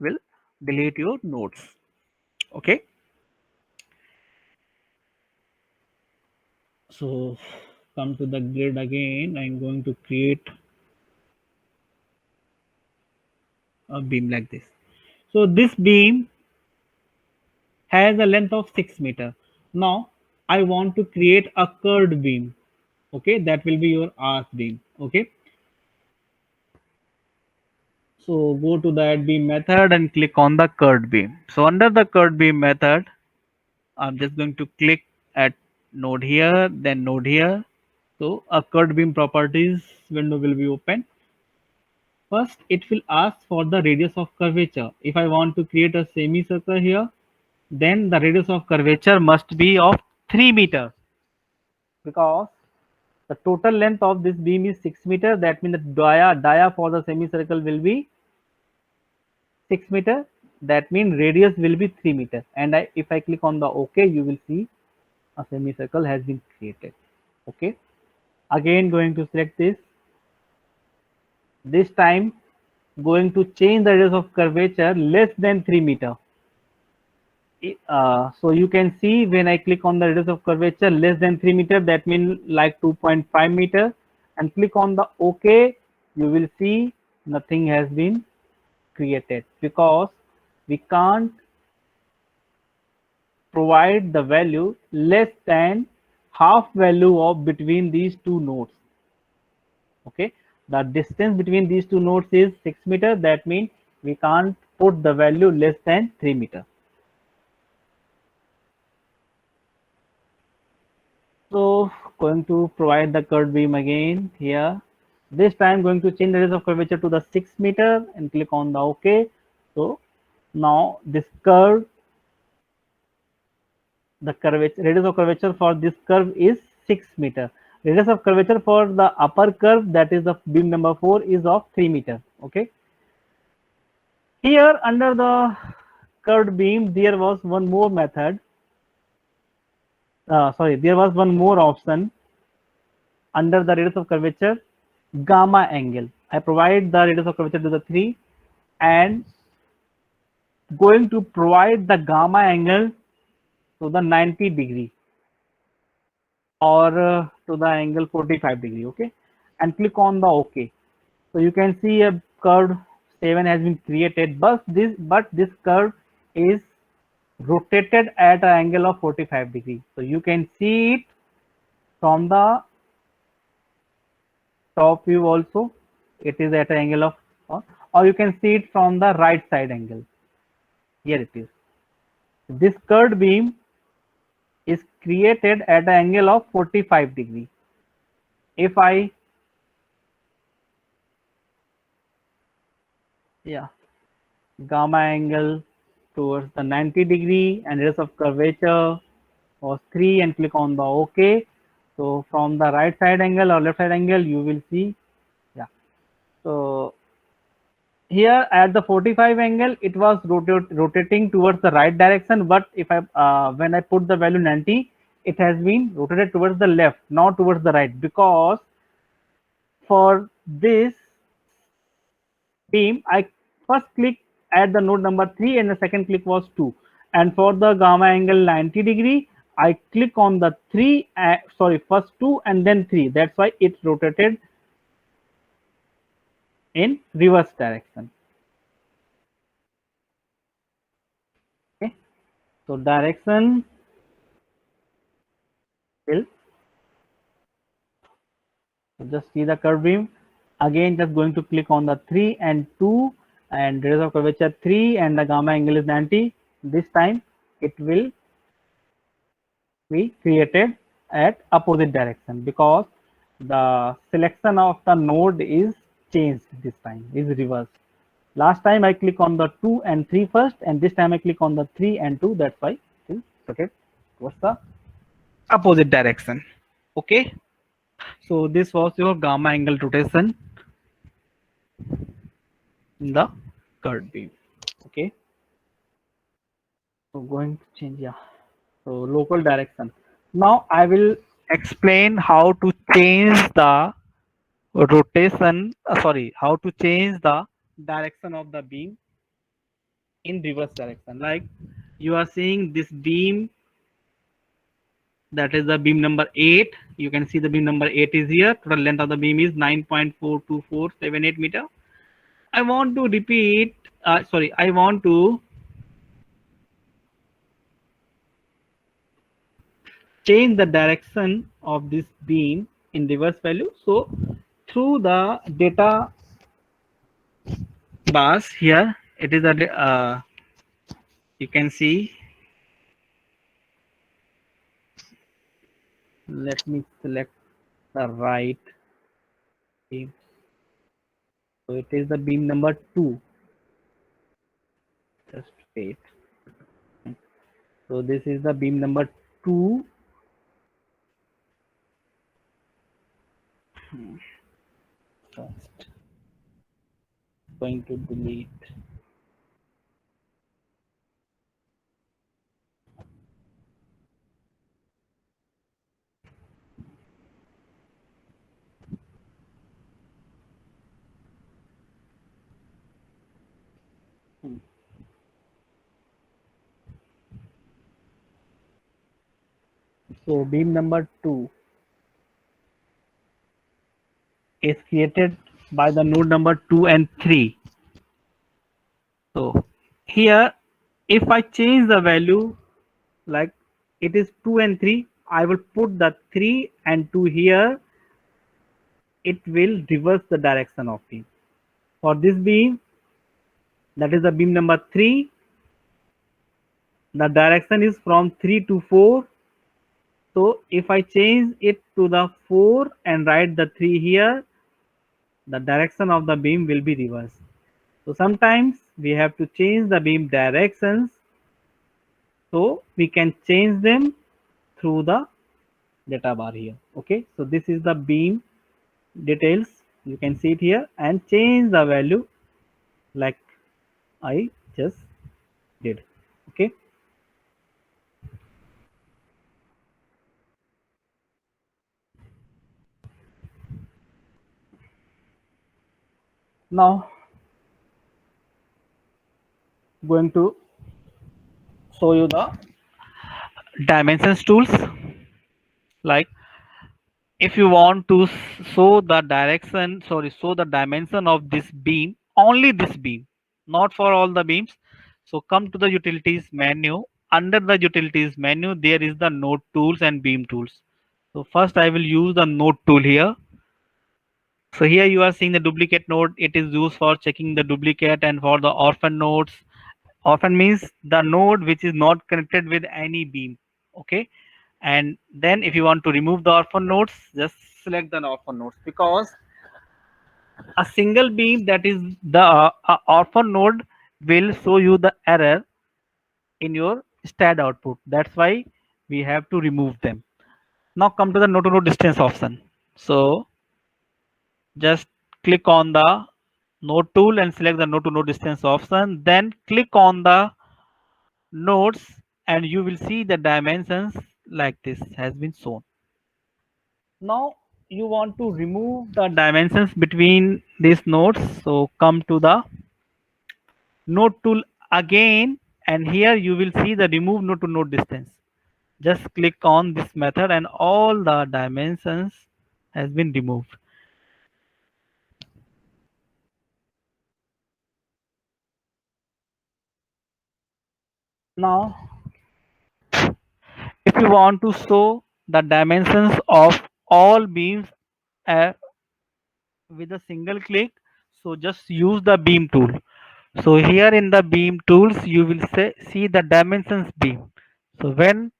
will delete your nodes. Okay. So come to the grid again. I'm going to create a beam like this. So this beam has a length of 6 meter. Now I want to create a curved beam. Okay, that will be your arc beam. Okay, so go to the add beam method and click on the curved beam. So under the curved beam method, I'm just going to click at node here, then node here. So a curved beam properties window will be open. First, it will ask for the radius of curvature. If I want to create a semicircle here, then the radius of curvature must be of 3 meters, because the total length of this beam is 6 meters. That means the dia for the semicircle will be 6 meters. That means radius will be 3 meters. And if I click on the OK, you will see a semicircle has been created. Okay. Again, going to select this. This time, going to change the radius of curvature less than 3 meter. So you can see when I click on the radius of curvature less than 3 meter, that means like 2.5 meter, and click on the OK, you will see nothing has been created because we can't provide the value less than half value of between these two nodes. Okay, the distance between these two nodes is 6 meter. That means we can't put the value less than 3 meter. So going to provide the curved beam again here. This time going to change the radius of curvature to the 6 meter and click on the OK. So Now this curve, the curvature, radius of curvature for this curve is 6 meter. Radius of curvature for the upper curve, that is the beam number 4, is of 3 meter. Okay. Here under the curved beam, there was one more method. There was one more option under the radius of curvature, gamma angle. I provide the radius of curvature to the 3 and going to provide the gamma angle to the 90 degree or to the angle 45 degree. Okay, and click on the OK. So you can see a curve 7 has been created, but this curve is rotated at an angle of 45 degree. So you can see it from the top view also. It is at an angle of, or you can see it from the right side angle. Here it is. This curved beam is created at an angle of 45 degree. If I gamma angle towards the 90 degree and radius of curvature was 3 and click on the OK. So from the right side angle or left side angle, you will see, so here at the 45 angle, it was rotating towards the right direction, but if I when I put the value 90, it has been rotated towards the left, not towards the right, because for this beam, I first click at the node number 3 and the second click was 2. And for the gamma angle 90 degree, I click on the 3, first 2 and then 3. That's why it rotated in reverse direction. Okay, so direction will just see the curve beam. Again, just going to click on the 3 and 2 and radius of curvature 3 and the gamma angle is 90. This time it will be created at opposite direction because the selection of the node is changed. This time is reversed. Last time I click on the 2 and 3 first, and this time I click on the 3 and 2. That's why it is rotated towards the opposite direction. Okay, so this was your gamma angle rotation in the curved beam. Okay, so going to change, so local direction. Now I will explain how to change the rotation, how to change the direction of the beam in reverse direction. Like you are seeing this beam, that is the beam number 8. You can see the beam number 8 is here. Total length of the beam is 9.42478 meter. I want to repeat, I want to change the direction of this beam in reverse value. So through the data bars here, it is a you can see, let me select the right beam. So it is the beam number 2. Just wait. So this is the beam number 2. First, going to delete. So beam number 2 is created by the node number 2 and 3. So here, if I change the value, like it is 2 and 3, I will put the 3 and 2 here. It will reverse the direction of beam. For this beam, that is the beam number 3, the direction is from 3 to 4. So if I change it to the 4 and write the 3 here, the direction of the beam will be reversed. So sometimes we have to change the beam directions, so we can change them through the data bar here. Okay, so this is the beam details, you can see it here, and change the value like I just did. Okay, now going to show you the dimensions tools. Like if you want to show the direction, sorry, show the dimension of this beam, only this beam, not for all the beams. So come to the utilities menu. Under the utilities menu, there is the node tools and beam tools. So first I will use the node tool here. So here you are seeing the duplicate node. It is used for checking the duplicate and for the orphan nodes. Orphan means the node which is not connected with any beam. Okay. And then if you want to remove the orphan nodes, just select the orphan nodes, because a single beam, that is the orphan node, will show you the error in your STAD output. That's why we have to remove them. Now come to the node to node distance option. So just click on the node tool and select the node to node distance option. Then click on the nodes and you will see the dimensions like this has been shown. Now you want to remove the dimensions between these nodes. So come to the node tool again, and here you will see the remove node to node distance. Just click on this method and all the dimensions has been removed. Now if you want to show the dimensions of all beams uh, with a single click, so just use the beam tool. So here in the beam tools you will see the dimensions beam. So when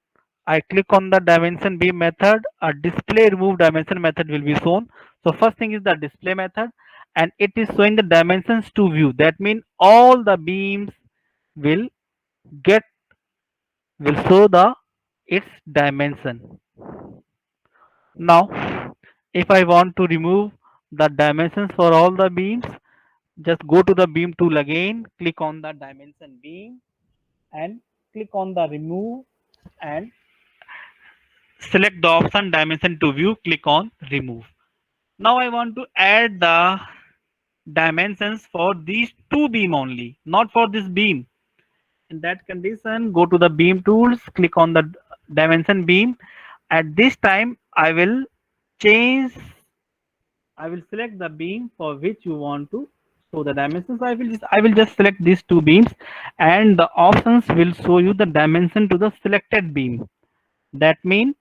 I click on the dimension beam method, a display remove dimension method will be shown. So first thing is the display method, and it is showing the dimensions to view. That means all the beams will get will show the its dimension. Now if I want to remove the dimensions for all the beams, just go to the beam tool again, click on the dimension beam and click on the remove and select the option dimension to view, click on remove. Now I want to add the dimensions for these two beam only, not for this beam. In that condition, go to the beam tools, click on the dimension beam. At this time, change, I will select the beam for which you want to show the dimensions. I will just select these two beams, and the options will show you the dimension to the selected beam. That means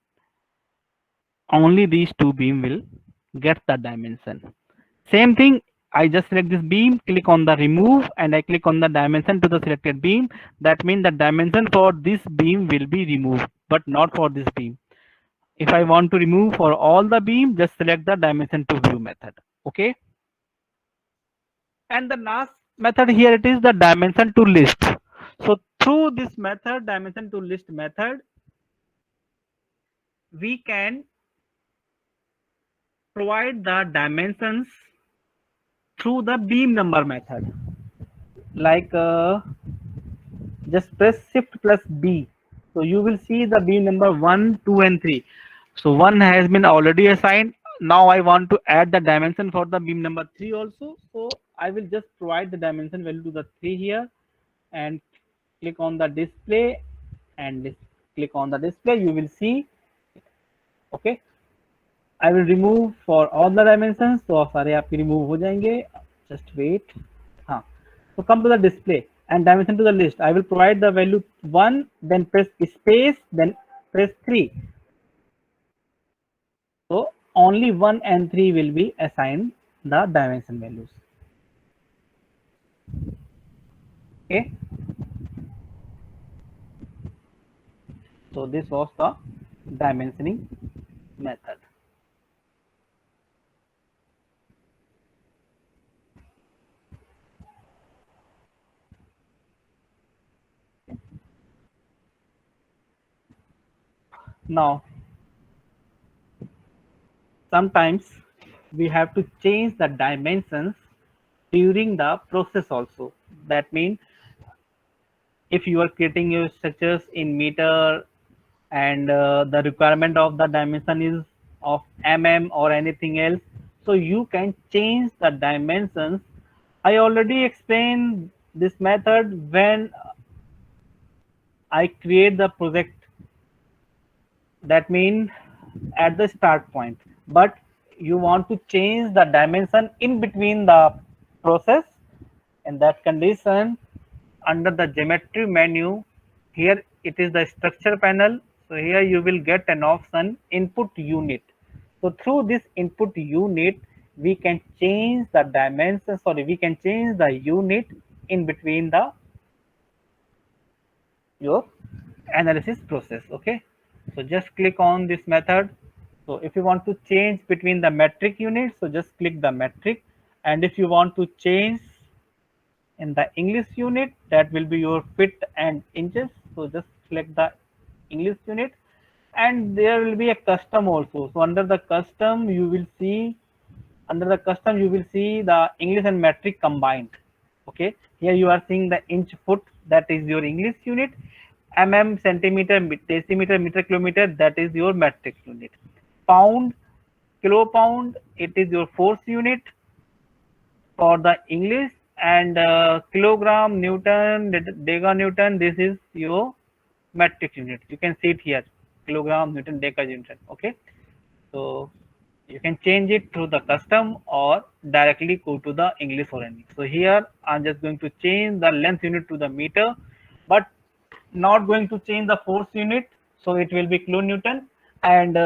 only these two beam will get the dimension. Same thing, I just select this beam, click on the remove and I click on the dimension to the selected beam. That means the dimension for this beam will be removed, but not for this beam. If I want to remove for all the beam, just select the dimension to view method. Okay. And the last method here, it is the dimension to list. So through this method, dimension to list method, we can provide the dimensions through the beam number method. Like just press shift plus B, so you will see the beam number 1, 2 and 3. So 1 has been already assigned. Now I want to add the dimension for the beam number 3 also, so I will just provide the dimension value to the 3 here and click on the display and click on the display, you will see. Okay, I will remove for all the dimensions, तो सारे आपके remove हो जाएंगे. Just wait. हाँ, so come to the display and dimension to the list. I will provide the value 1, then press space, then press 3. So only 1 and 3 will be assigned the dimension values. Okay. So this was the dimensioning method. Now, sometimes we have to change the dimensions during the process also. That means if you are creating your structures in meter and the requirement of the dimension is of or anything else, so you can change the dimensions. I already explained this method when I create the project, that means at the start point, but you want to change the dimension in between the process. In that condition, under the geometry menu, here it is the structure panel, so here you will get an option input unit. So through this input unit we can change the dimension, sorry, we can change the unit in between the your analysis process. Okay, so just click on this method. So if you want to change between the metric units, so just click the metric, and if you want to change in the English unit, that will be your feet and inches, so just select the English unit. And there will be a custom also, so under the custom you will see, the English and metric combined. Okay, here you are seeing the inch foot, that is your English unit, centimeter, decimeter, meter, kilometer, that is your metric unit. Pound, kilo pound, it is your force unit for the English, and kilogram, Newton, decanewton, this is your metric unit. You can see it here, kilogram, Newton, decanewton. Okay, so you can change it through the custom or directly go to the English or any. So here I'm just going to change the length unit to the meter, but not going to change the force unit, so it will be kilonewton. And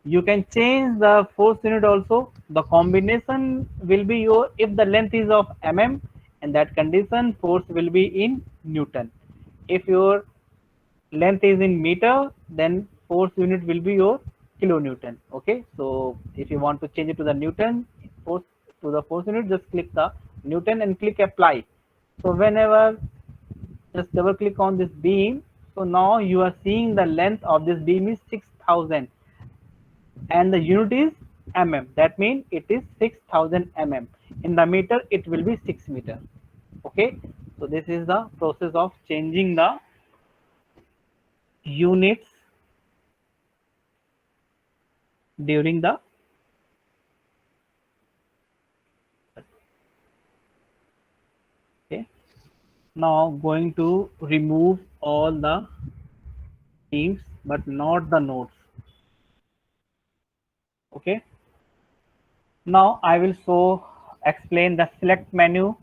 you can change the force unit also. The combination will be your, if the length is of in that condition force will be in Newton. If your length is in meter, then force unit will be your kilonewton. Okay, so if you want to change it to the Newton, force to the force unit, just click the Newton and click apply. So whenever, just double click on this beam, so now you are seeing the length of this beam is 6000 and the unit is that means it is 6000 in the meter, it will be 6 meter. Okay, so this is the process of changing the units during the okay. Now going to remove all the beams but not the nodes. Okay, now I will explain the select menu.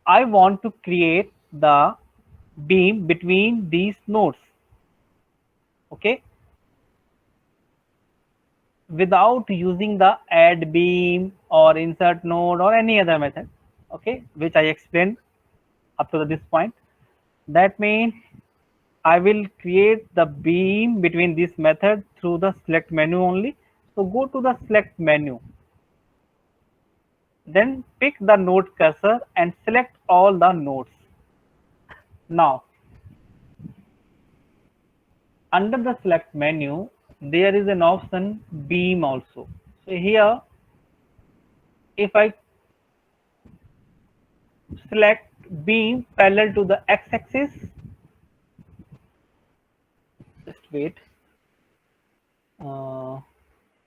I want to create the beam between these nodes. Okay, without using the add beam or insert node or any other method, okay, which I explained up to this point. That means I will create the beam between this method through the select menu only. So go to the select menu, then pick the node cursor and select all the nodes. Now under the select menu there is an option beam also. So here if I select beam parallel to the x-axis, just wait,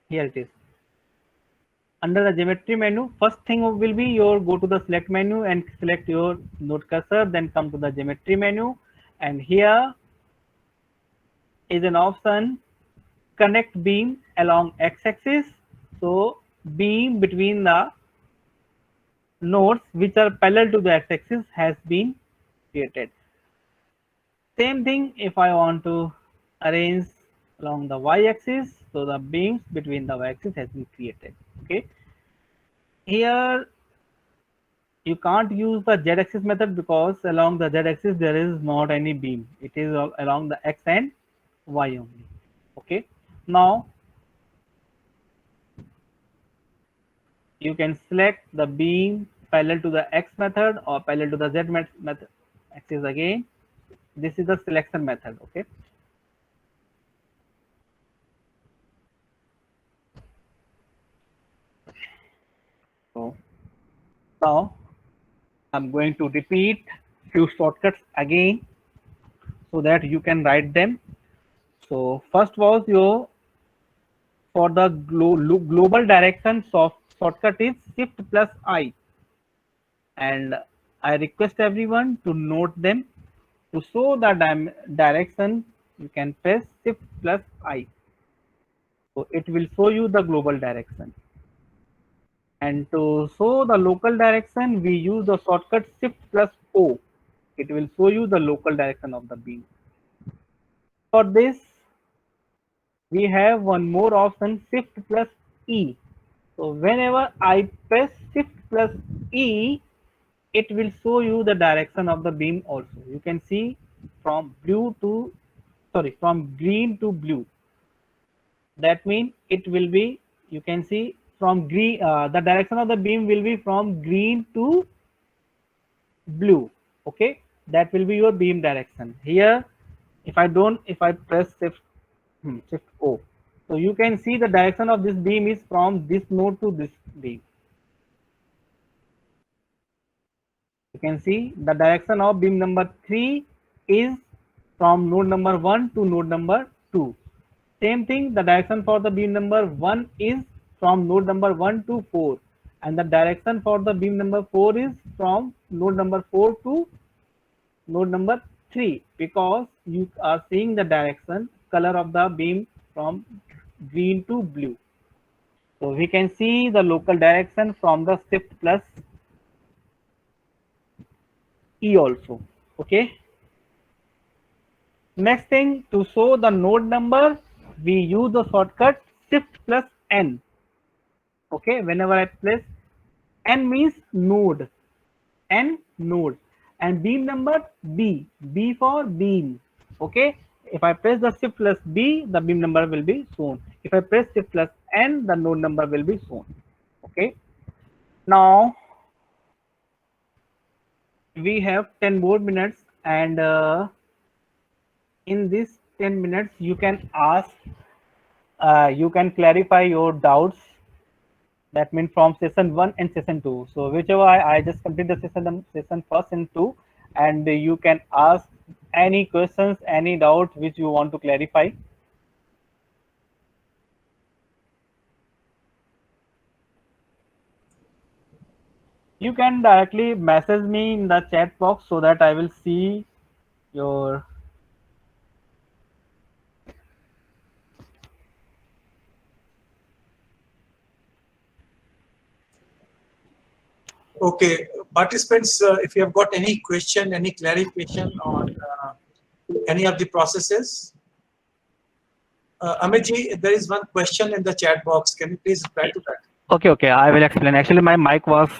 here it is. Under the geometry menu, first thing will be your go to the select menu and select your node cursor, then come to the geometry menu, and here is an option connect beam along x-axis. So beam between the nodes which are parallel to the x-axis has been created. Same thing if I want to arrange along the y-axis, so the beams between the y-axis has been created. Okay, here you can't use the z-axis method because along the z-axis there is not any beam, it is along the x and y only. Okay, now you can select the beam parallel to the x method or parallel to the z method axis again. This is the selection method. Okay, So now I'm going to repeat few shortcuts again so that you can write them. So first was your for the global direction shortcut is Shift plus I, and I request everyone to note them. To show the direction, you can press Shift plus I. So it will show you the global direction. And to show the local direction, we use the shortcut Shift plus O. It will show you the local direction of the beam. For this, we have one more option, Shift plus E. So whenever I press Shift plus E, it will show you the direction of the beam also. You can see from from green to blue. That means it will be, you can see from green, the direction of the beam will be from green to blue. Okay, that will be your beam direction. Here, if I press shift O, so you can see the direction of this beam is from this node to this beam. You can see the direction of beam number 3 is from node number 1 to node number 2. Same thing, the direction for the beam number 1 is from node number 1 to 4, and the direction for the beam number 4 is from node number 4 to node number 3, because you are seeing the direction color of the beam from green to blue. So we can see the local direction from the Shift plus E also. Okay. Next thing, to show the node number, we use the shortcut Shift plus N. Okay, whenever I press N means node, N node, and beam number B for beam. Okay, if I press the Shift plus B, the beam number will be shown. If I press Shift plus N, the node number will be shown. Okay, now we have 10 more minutes, and in this 10 minutes you can ask, you can clarify your doubts. That means from session 1 and session 2. So whichever I just complete the session first and 2, and you can ask any questions, any doubt which you want to clarify. You can directly message me in the chat box so that I will see your. Okay, participants, if you have got any question, any clarification on any of the processes. Amitji, there is one question in the chat box. Can you please reply to that? Okay, I will explain. Actually, my mic was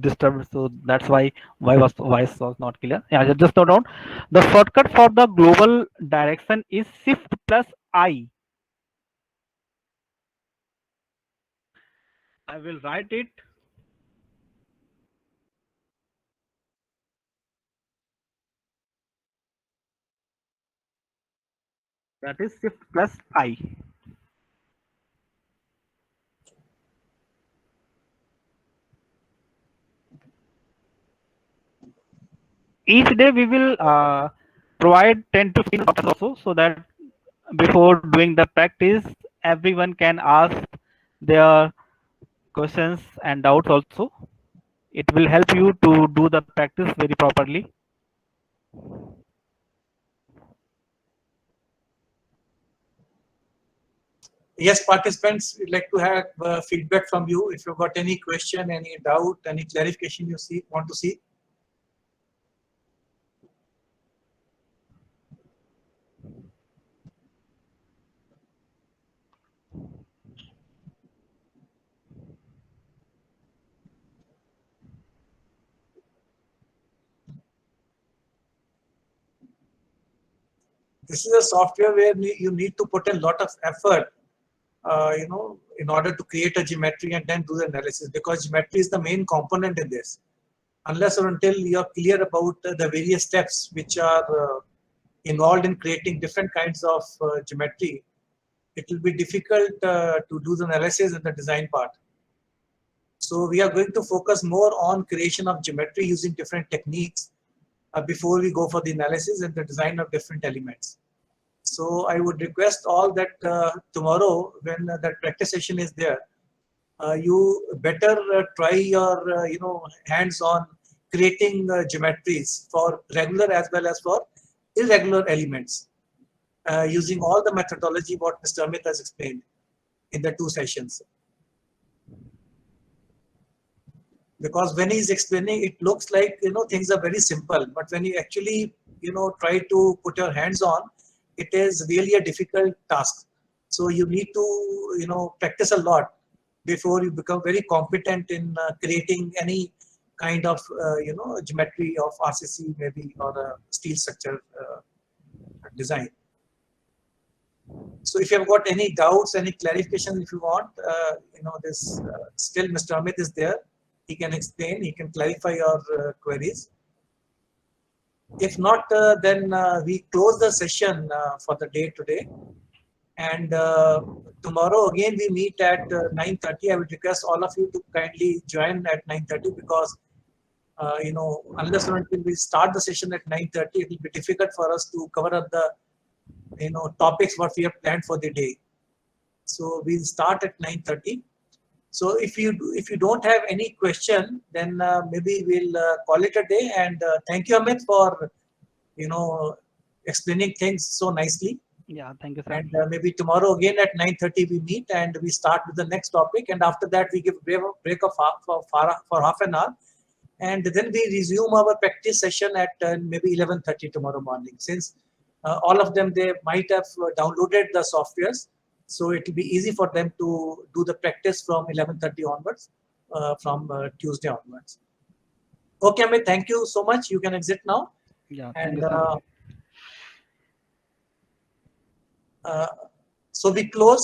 disturbed, so that's why voice was not clear. Yeah, just note down. The shortcut for the global direction is Shift plus I. I will write it. That is Shift plus I. Each day we will provide 10 to 15 minutes also, so that before doing the practice, everyone can ask their questions and doubts also. It will help you to do the practice very properly. Yes, participants, we'd like to have feedback from you. If you've got any question, any doubt, any clarification you want to see. This is a software where you need to put a lot of effort, in order to create a geometry and then do the analysis, because geometry is the main component in this. Unless or until you are clear about the various steps which are involved in creating different kinds of geometry, it will be difficult to do the analysis and the design part. So we are going to focus more on creation of geometry using different techniques before we go for the analysis and the design of different elements. So I would request all that tomorrow when that practice session is there, you better try your hands on creating geometries for regular as well as for irregular elements using all the methodology what Mr. Amit has explained in the 2 sessions. Because when he's explaining, it looks like things are very simple, but when you actually try to put your hands on, it is really a difficult task. So you need to practice a lot before you become very competent in creating any kind of geometry of RCC maybe or a steel structure design. So if you have got any doubts, any clarification, if you want, this still Mr. Amit is there. He can explain, he can clarify your queries. If not, then we close the session for the day today. And tomorrow again we meet at 9:30. I would request all of you to kindly join at 9:30 because unless or until we start the session at 9:30, it will be difficult for us to cover up the topics what we have planned for the day. So we'll start at 9:30. So if you don't have any question, then maybe we'll call it a day. And thank you, Amit, for explaining things so nicely. Yeah, thank you, sir. And maybe tomorrow again at 9:30 we meet and we start with the next topic. And after that we give a break of for half an hour, and then we resume our practice session at maybe 11:30 tomorrow morning. Since all of them, they might have downloaded the softwares. So it will be easy for them to do the practice from 11:30 onwards, from Tuesday onwards. Okay, Amit, thank you so much. You can exit now. Yeah, thank And you, sir. so we close